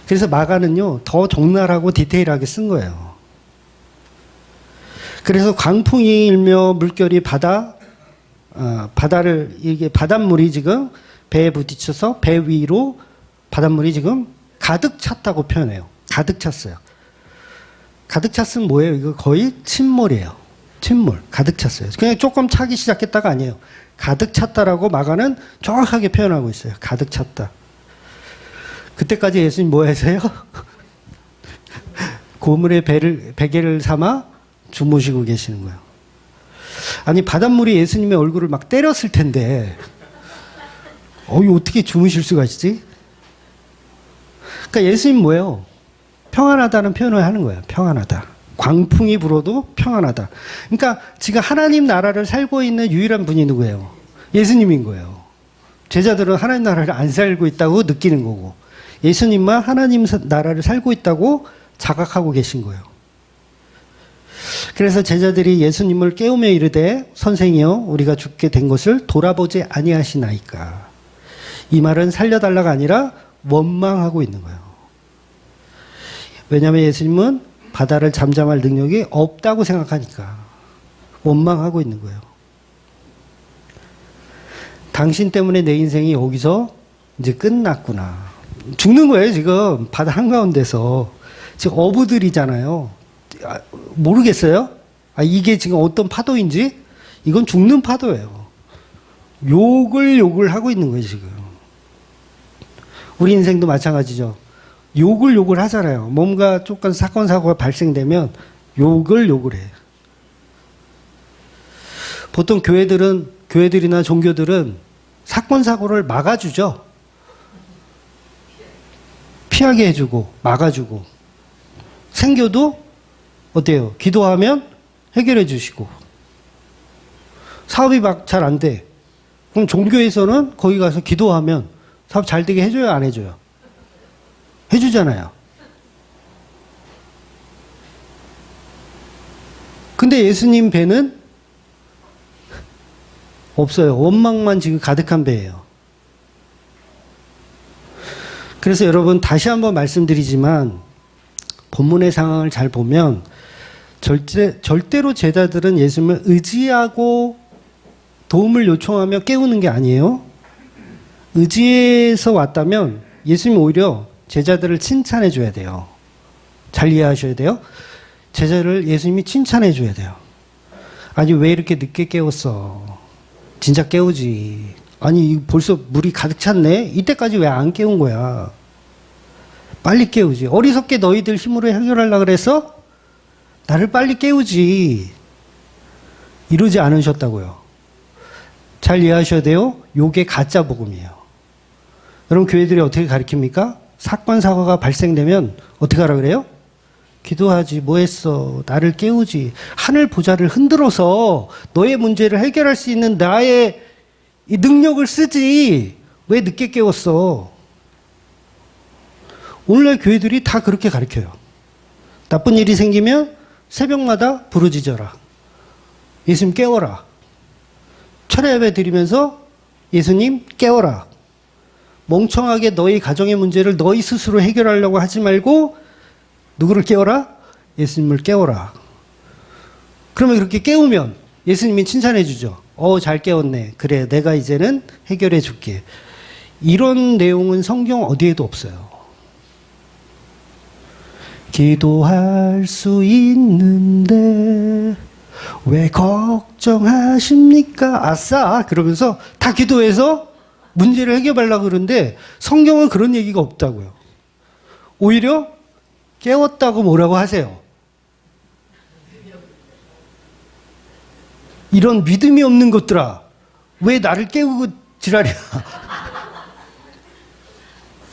그래서 마가는요, 더 적나라하고 디테일하게 쓴 거예요. 그래서 광풍이 일며 물결이 바다를, 이게 바닷물이 지금 배에 부딪혀서 배 위로 바닷물이 지금 가득 찼다고 표현해요. 가득 찼어요. 가득 찼으면 뭐예요? 이거 거의 침몰이에요. 침몰. 가득 찼어요. 그냥 조금 차기 시작했다가 아니에요. 가득 찼다라고 마가는 정확하게 표현하고 있어요. 가득 찼다. 그때까지 예수님 뭐 하세요? 고물에 베개를 삼아 주무시고 계시는 거예요. 아니, 바닷물이 예수님의 얼굴을 막 때렸을 텐데, 이거 어떻게 주무실 수가 있지? 그러니까 예수님 뭐예요? 평안하다는 표현을 하는 거예요. 평안하다. 광풍이 불어도 평안하다. 그러니까 지금 하나님 나라를 살고 있는 유일한 분이 누구예요? 예수님인 거예요. 제자들은 하나님 나라를 안 살고 있다고 느끼는 거고, 예수님만 하나님 나라를 살고 있다고 자각하고 계신 거예요. 그래서 제자들이 예수님을 깨우며 이르되, 선생이여, 우리가 죽게 된 것을 돌아보지 아니하시나이까. 이 말은 살려달라가 아니라 원망하고 있는 거예요. 왜냐하면 예수님은 바다를 잠잠할 능력이 없다고 생각하니까 원망하고 있는 거예요. 당신 때문에 내 인생이 여기서 이제 끝났구나. 죽는 거예요, 지금. 바다 한가운데서. 지금 어부들이잖아요. 모르겠어요? 이게 지금 어떤 파도인지? 이건 죽는 파도예요. 욕을 하고 있는 거예요, 지금. 우리 인생도 마찬가지죠. 욕을 하잖아요. 뭔가 조금 사건, 사고가 발생되면 욕을 해. 보통 교회들이나 종교들은 사건, 사고를 막아주죠. 피하게 해주고, 막아주고. 생겨도 어때요? 기도하면 해결해 주시고. 사업이 막 잘 안 돼. 그럼 종교에서는 거기 가서 기도하면 사업 잘 되게 해줘요, 안 해줘요? 해주잖아요. 근데 예수님 배는 없어요. 원망만 지금 가득한 배예요. 그래서 여러분, 다시 한번 말씀드리지만 본문의 상황을 잘 보면 절대로 제자들은 예수님을 의지하고 도움을 요청하며 깨우는 게 아니에요. 의지해서 왔다면 예수님이 오히려 제자들을 칭찬해 줘야 돼요. 잘 이해하셔야 돼요. 제자를 예수님이 칭찬해 줘야 돼요. 아니, 왜 이렇게 늦게 깨웠어? 진짜 깨우지. 아니, 벌써 물이 가득 찼네? 이때까지 왜 안 깨운 거야? 빨리 깨우지. 어리석게 너희들 힘으로 해결하려고 그래서 나를 빨리 깨우지. 이러지 않으셨다고요. 잘 이해하셔야 돼요. 요게 가짜 복음이에요. 여러분, 교회들이 어떻게 가르칩니까? 사건, 사고가 발생되면 어떻게 하라 그래요? 기도하지. 뭐 했어? 나를 깨우지. 하늘 보좌를 흔들어서 너의 문제를 해결할 수 있는 나의 이 능력을 쓰지. 왜 늦게 깨웠어? 오늘날 교회들이 다 그렇게 가르쳐요. 나쁜 일이 생기면 새벽마다 부르짖어라. 예수님 깨워라. 철야 예배 드리면서 예수님 깨워라. 멍청하게 너희 가정의 문제를 너희 스스로 해결하려고 하지 말고 누구를 깨워라? 예수님을 깨워라. 그러면 그렇게 깨우면 예수님이 칭찬해 주죠. 잘 깨웠네. 그래, 내가 이제는 해결해 줄게. 이런 내용은 성경 어디에도 없어요. 기도할 수 있는데 왜 걱정하십니까? 아싸! 그러면서 다 기도해서 문제를 해결하려고 그러는데 성경은 그런 얘기가 없다고요. 오히려 깨웠다고 뭐라고 하세요? 이런 믿음이 없는 것들아, 왜 나를 깨우고 지랄이야?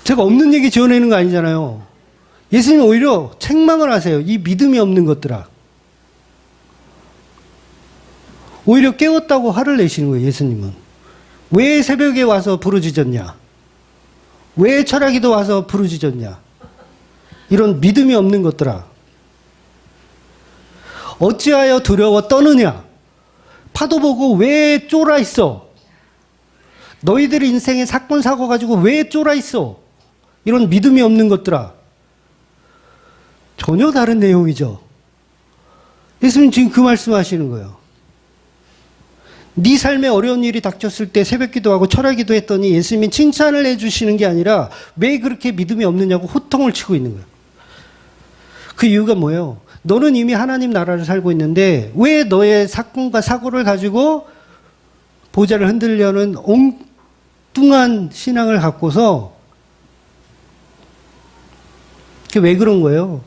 제가 없는 얘기 지어내는 거 아니잖아요. 예수님 오히려 책망을 하세요. 이 믿음이 없는 것들아. 오히려 깨웠다고 화를 내시는 거예요, 예수님은. 왜 새벽에 와서 부르짖었냐? 왜 철학기도 와서 부르짖었냐? 이런 믿음이 없는 것들아. 어찌하여 두려워 떠느냐? 파도 보고 왜 쫄아 있어? 너희들의 인생에 사건 사고 가지고 왜 쫄아 있어? 이런 믿음이 없는 것들아. 전혀 다른 내용이죠. 예수님 지금 그 말씀하시는 거예요. 네 삶에 어려운 일이 닥쳤을 때 새벽 기도하고 철야 기도했더니 예수님이 칭찬을 해주시는 게 아니라 왜 그렇게 믿음이 없느냐고 호통을 치고 있는 거예요. 그 이유가 뭐예요? 너는 이미 하나님 나라를 살고 있는데 왜 너의 사건과 사고를 가지고 보좌를 흔들려는 엉뚱한 신앙을 갖고서 그게 왜 그런 거예요?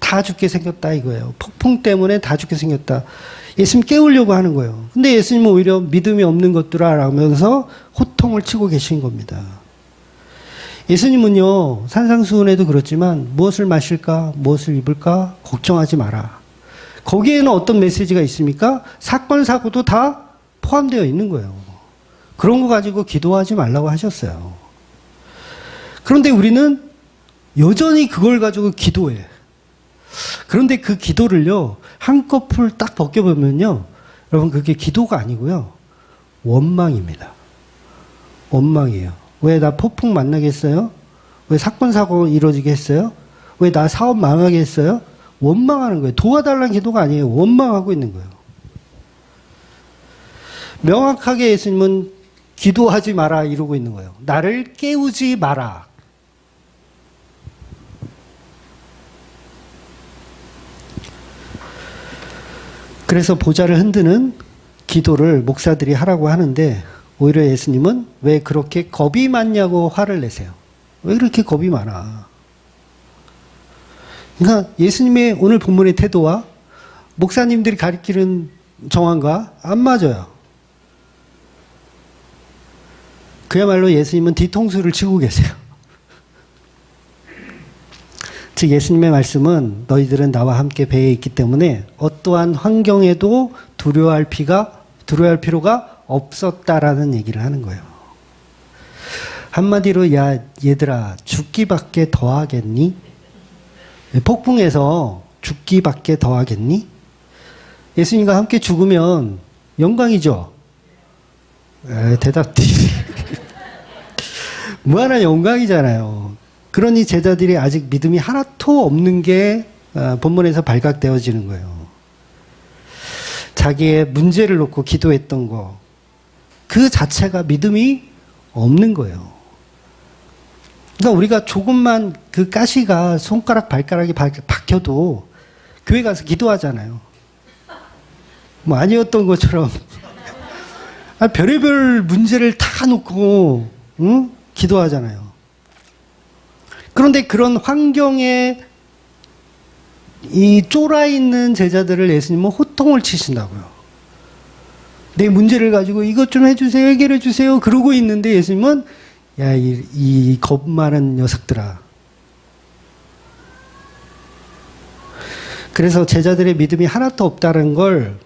다 죽게 생겼다 이거예요. 폭풍 때문에 다 죽게 생겼다. 예수님 깨우려고 하는 거예요. 근데 예수님은 오히려 믿음이 없는 것들아 라면서 호통을 치고 계신 겁니다. 예수님은요, 산상수훈에도 그렇지만 무엇을 마실까, 무엇을 입을까 걱정하지 마라. 거기에는 어떤 메시지가 있습니까? 사건, 사고도 다 포함되어 있는 거예요. 그런 거 가지고 기도하지 말라고 하셨어요. 그런데 우리는 여전히 그걸 가지고 기도해. 그런데 그 기도를요, 한꺼풀 딱 벗겨보면요, 여러분 그게 기도가 아니고요, 원망입니다. 원망이에요. 왜 나 폭풍 만나겠어요? 왜 사건 사고 이루어지게 했어요? 왜 나 사업 망하게 했어요? 원망하는 거예요. 도와달라는 기도가 아니에요. 원망하고 있는 거예요. 명확하게 예수님은 기도하지 마라 이러고 있는 거예요. 나를 깨우지 마라. 그래서 보좌를 흔드는 기도를 목사들이 하라고 하는데 오히려 예수님은 왜 그렇게 겁이 많냐고 화를 내세요. 왜 그렇게 겁이 많아? 그러니까 예수님의 오늘 본문의 태도와 목사님들이 가리키는 정황과 안 맞아요. 그야말로 예수님은 뒤통수를 치고 계세요. 즉 예수님의 말씀은 너희들은 나와 함께 배에 있기 때문에 어떠한 환경에도 두려워할 필요가 없었다라는 얘기를 하는 거예요. 한마디로 야 얘들아 죽기밖에 더 하겠니? 폭풍에서 죽기밖에 더 하겠니? 예수님과 함께 죽으면 영광이죠. 대답이 무한한 영광이잖아요. 그러니 제자들이 아직 믿음이 하나도 없는 게 본문에서 발각되어지는 거예요. 자기의 문제를 놓고 기도했던 거, 그 자체가 믿음이 없는 거예요. 그러니까 우리가 조금만 그 가시가 손가락 발가락이 박혀도 교회 가서 기도하잖아요. 뭐 아니었던 것처럼 별의별 문제를 다 놓고 응? 기도하잖아요. 그런데 그런 환경에 이 쫄아 있는 제자들을 예수님은 호통을 치신다고요. 내 문제를 가지고 이것 좀 해주세요, 해결해 주세요. 그러고 있는데 예수님은 야, 이 겁 많은 녀석들아. 그래서 제자들의 믿음이 하나도 없다는 걸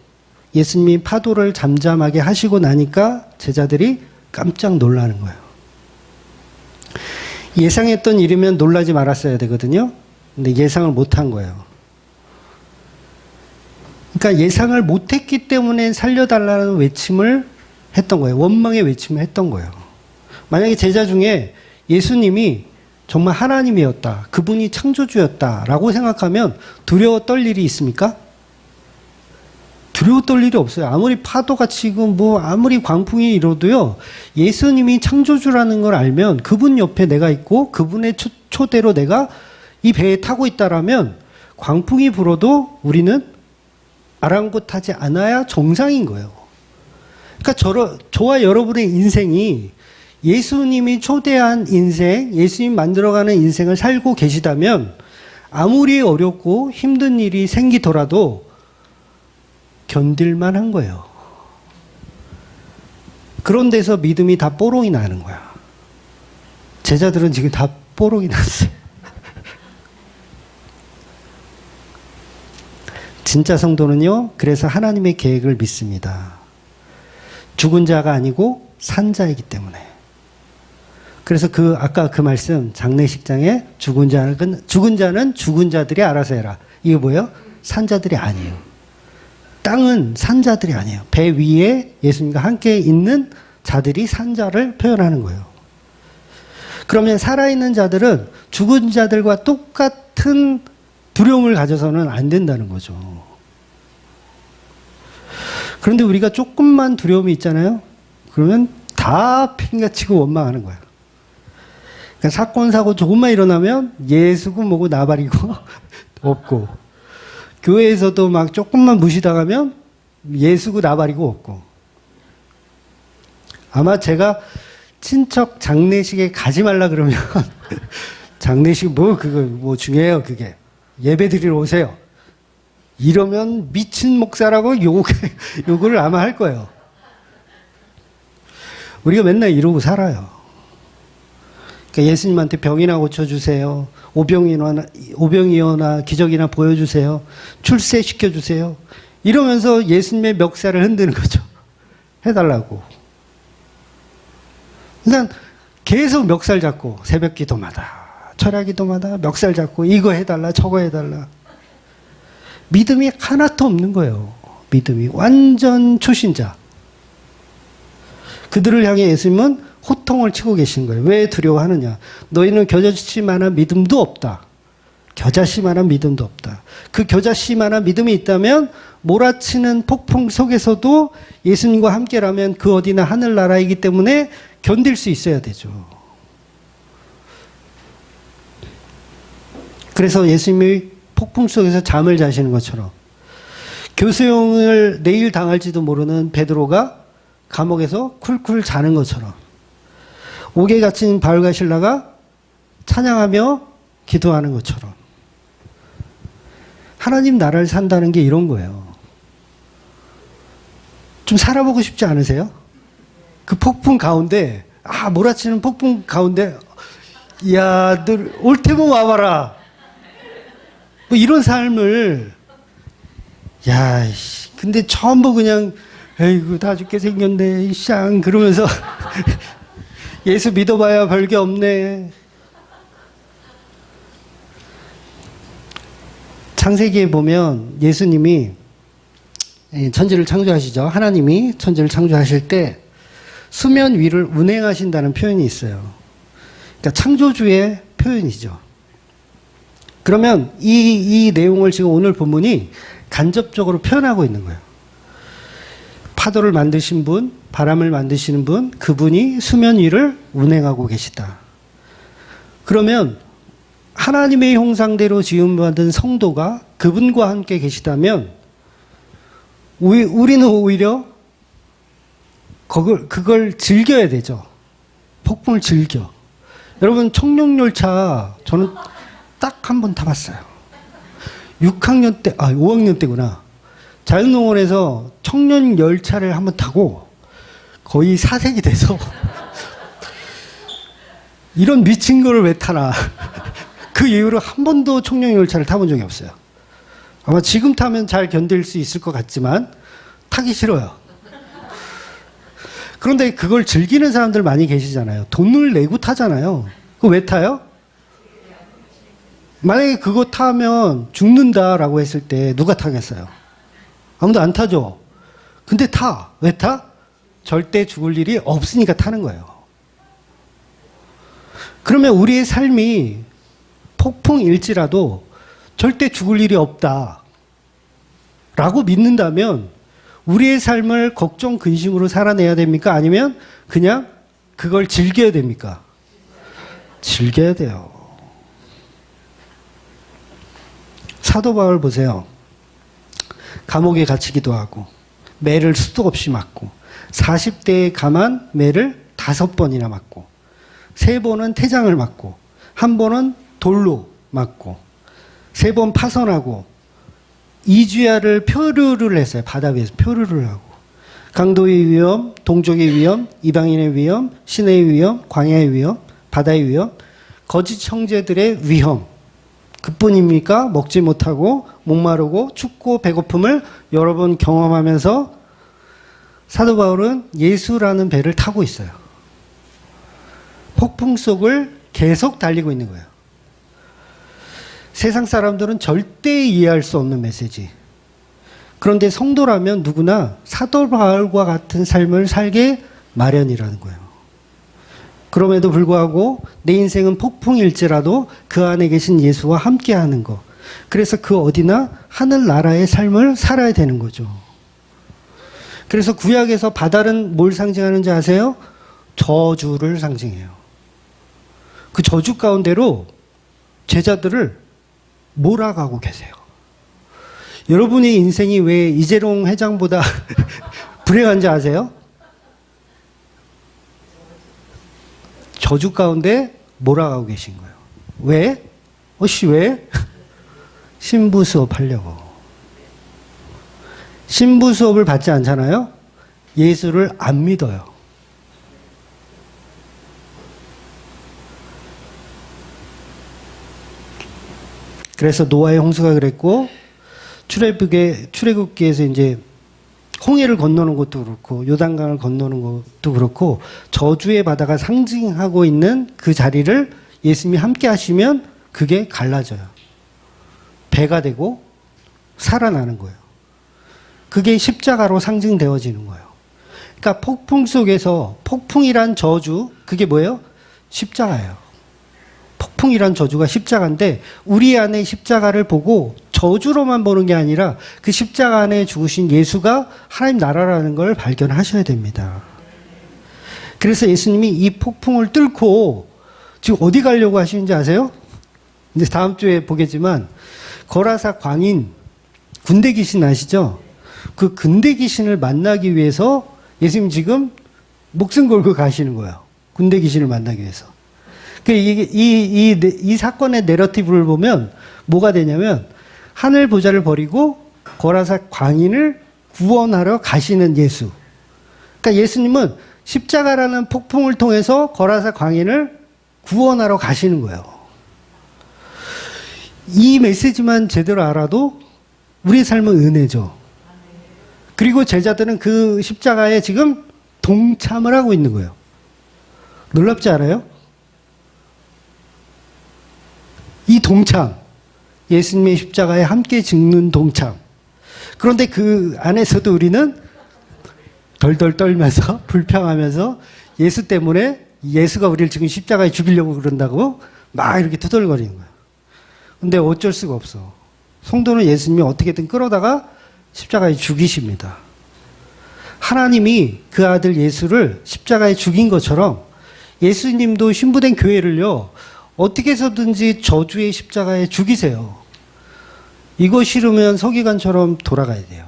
예수님이 파도를 잠잠하게 하시고 나니까 제자들이 깜짝 놀라는 거예요. 예상했던 일이면 놀라지 말았어야 되거든요. 근데 예상을 못한 거예요. 그러니까 예상을 못했기 때문에 살려달라는 외침을 했던 거예요. 원망의 외침을 했던 거예요. 만약에 제자 중에 예수님이 정말 하나님이었다, 그분이 창조주였다라고 생각하면 두려워 떨 일이 있습니까? 두려워 떨 일이 없어요. 아무리 파도가 치고 뭐 아무리 광풍이 일어도요. 예수님이 창조주라는 걸 알면 그분 옆에 내가 있고 그분의 초대로 내가 이 배에 타고 있다라면 광풍이 불어도 우리는 아랑곳하지 않아야 정상인 거예요. 그러니까 저와 여러분의 인생이 예수님이 초대한 인생, 예수님 만들어가는 인생을 살고 계시다면 아무리 어렵고 힘든 일이 생기더라도 견딜만 한 거예요. 그런 데서 믿음이 다 뽀록이 나는 거야. 제자들은 지금 다 뽀록이 났어요. 진짜 성도는요, 그래서 하나님의 계획을 믿습니다. 죽은 자가 아니고 산 자이기 때문에. 그래서 아까 그 말씀, 장례식장에 죽은 자는 죽은 자들이 알아서 해라. 이게 뭐예요? 산 자들이 아니에요. 땅은 산 자들이 아니에요. 배 위에 예수님과 함께 있는 자들이 산 자를 표현하는 거예요. 그러면 살아있는 자들은 죽은 자들과 똑같은 두려움을 가져서는 안 된다는 거죠. 그런데 우리가 조금만 두려움이 있잖아요. 그러면 다 팽개치고 원망하는 거예요. 그러니까 사건 사고 조금만 일어나면 예수고 뭐고 나발이고 없고, 교회에서도 막 조금만 무시당하면 예수고 나발이고 없고. 아마 제가 친척 장례식에 가지 말라 그러면 장례식 그거 중요해요. 그게 예배 드리러 오세요. 이러면 미친 목사라고 욕을 아마 할 거예요. 우리가 맨날 이러고 살아요. 그러니까 예수님한테 병이나 고쳐주세요. 오병이어나 기적이나 보여주세요. 출세시켜주세요. 이러면서 예수님의 멱살을 흔드는 거죠. 해달라고. 그러니까 계속 멱살 잡고 새벽 기도마다 철야 기도마다 멱살 잡고 이거 해달라 저거 해달라. 믿음이 하나도 없는 거예요. 믿음이 완전 초신자. 그들을 향해 예수님은 호통을 치고 계신 거예요. 왜 두려워하느냐? 너희는 겨자씨만한 믿음도 없다. 겨자씨만한 믿음도 없다. 그 겨자씨만한 믿음이 있다면 몰아치는 폭풍 속에서도 예수님과 함께라면 그 어디나 하늘나라이기 때문에 견딜 수 있어야 되죠. 그래서 예수님이 폭풍 속에서 잠을 자시는 것처럼 교수형을 내일 당할지도 모르는 베드로가 감옥에서 쿨쿨 자는 것처럼 옥에 갇힌 바울과 실라가 찬양하며 기도하는 것처럼 하나님 나라를 산다는 게 이런 거예요. 좀 살아보고 싶지 않으세요? 그 폭풍 가운데, 몰아치는 폭풍 가운데, 야, 너 올 테면 와봐라. 뭐 이런 삶을, 야, 근데 전부 그냥, 에이구, 다 죽게 생겼네, 쌍, 그러면서, 예수 믿어봐야 별게 없네. 창세기에 보면 예수님이 천지를 창조하시죠. 하나님이 천지를 창조하실 때 수면 위를 운행하신다는 표현이 있어요. 그러니까 창조주의 표현이죠. 그러면 이 내용을 지금 오늘 본문이 간접적으로 표현하고 있는 거예요. 파도를 만드신 분, 바람을 만드시는 분, 그분이 수면 위를 운행하고 계시다. 그러면 하나님의 형상대로 지음받은 성도가 그분과 함께 계시다면 우리는 오히려 그걸 즐겨야 되죠. 폭풍을 즐겨. 여러분 청룡열차 저는 딱 한 번 타봤어요. 6학년 때, 5학년 때구나. 자연농원에서 청룡열차를 한 번 타고 거의 사색이 돼서 이런 미친 거를 왜 타나. 그 이후로 한 번도 청룡열차를 타본 적이 없어요. 아마 지금 타면 잘 견딜 수 있을 것 같지만 타기 싫어요. 그런데 그걸 즐기는 사람들 많이 계시잖아요. 돈을 내고 타잖아요. 그거 왜 타요? 만약에 그거 타면 죽는다라고 했을 때 누가 타겠어요? 아무도 안 타죠. 근데 타. 왜 타? 절대 죽을 일이 없으니까 타는 거예요. 그러면 우리의 삶이 폭풍일지라도 절대 죽을 일이 없다 라고 믿는다면 우리의 삶을 걱정, 근심으로 살아내야 됩니까? 아니면 그냥 그걸 즐겨야 됩니까? 즐겨야 돼요. 사도 바울 보세요. 감옥에 갇히기도 하고 매를 수도 없이 맞고 40대에 감한 매를 5번이나 맞고 3번은 태장을 맞고 1번은 돌로 맞고 3번 파선하고 이주야를 표류를 했어요. 바다 위에서 표류를 하고 강도의 위험, 동족의 위험, 이방인의 위험, 시내의 위험, 광야의 위험, 바다의 위험, 거짓 형제들의 위험 그뿐입니까? 먹지 못하고 목마르고 춥고 배고픔을 여러 번 경험하면서 사도 바울은 예수라는 배를 타고 있어요. 폭풍 속을 계속 달리고 있는 거예요. 세상 사람들은 절대 이해할 수 없는 메시지. 그런데 성도라면 누구나 사도 바울과 같은 삶을 살게 마련이라는 거예요. 그럼에도 불구하고 내 인생은 폭풍일지라도 그 안에 계신 예수와 함께하는 것. 그래서 그 어디나 하늘나라의 삶을 살아야 되는 거죠. 그래서 구약에서 바다는 뭘 상징하는지 아세요? 저주를 상징해요. 그 저주 가운데로 제자들을 몰아가고 계세요. 여러분의 인생이 왜 이재룡 회장보다 불행한지 아세요? 저주 가운데 몰아가고 계신 거예요. 왜? 왜? 신부 수업 하려고. 신부 수업을 받지 않잖아요? 예수를 안 믿어요. 그래서 노아의 홍수가 그랬고, 출애굽기에서 이제 홍해를 건너는 것도 그렇고 요단강을 건너는 것도 그렇고 저주의 바다가 상징하고 있는 그 자리를 예수님이 함께 하시면 그게 갈라져요. 배가 되고 살아나는 거예요. 그게 십자가로 상징되어지는 거예요. 그러니까 폭풍 속에서 폭풍이란 저주 그게 뭐예요? 십자가예요. 폭풍이란 저주가 십자가인데 우리 안에 십자가를 보고 저주로만 보는 게 아니라 그 십자가 안에 죽으신 예수가 하나님 나라라는 걸 발견하셔야 됩니다. 그래서 예수님이 이 폭풍을 뚫고 지금 어디 가려고 하시는지 아세요? 이제 다음 주에 보겠지만 거라사 광인 군대 귀신 아시죠? 그 군대 귀신을 만나기 위해서 예수님 지금 목숨 걸고 가시는 거예요. 군대 귀신을 만나기 위해서. 이 사건의 내러티브를 보면 뭐가 되냐면 하늘 보좌를 버리고 거라사 광인을 구원하러 가시는 예수. 그러니까 예수님은 십자가라는 폭풍을 통해서 거라사 광인을 구원하러 가시는 거예요. 이 메시지만 제대로 알아도 우리의 삶은 은혜죠. 그리고 제자들은 그 십자가에 지금 동참을 하고 있는 거예요. 놀랍지 않아요? 이 동참, 예수님의 십자가에 함께 죽는 동참. 그런데 그 안에서도 우리는 덜덜 떨면서 불평하면서 예수 때문에 예수가 우리를 지금 십자가에 죽이려고 그런다고 막 이렇게 투덜거리는 거예요. 근데 어쩔 수가 없어. 성도는 예수님이 어떻게든 끌어다가 십자가에 죽이십니다. 하나님이 그 아들 예수를 십자가에 죽인 것처럼 예수님도 신부된 교회를요, 어떻게 해서든지 저주의 십자가에 죽이세요. 이거 싫으면 서기관처럼 돌아가야 돼요.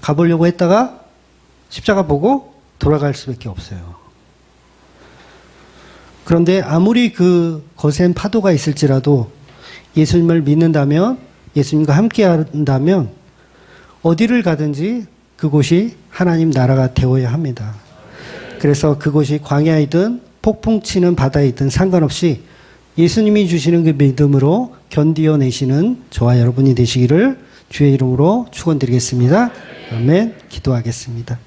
가보려고 했다가 십자가 보고 돌아갈 수밖에 없어요. 그런데 아무리 그 거센 파도가 있을지라도 예수님을 믿는다면, 예수님과 함께 한다면 어디를 가든지 그곳이 하나님 나라가 되어야 합니다. 그래서 그곳이 광야이든 폭풍 치는 바다이든 상관없이 예수님이 주시는 그 믿음으로 견디어내시는 저와 여러분이 되시기를 주의 이름으로 축원드리겠습니다. 아멘. 기도하겠습니다.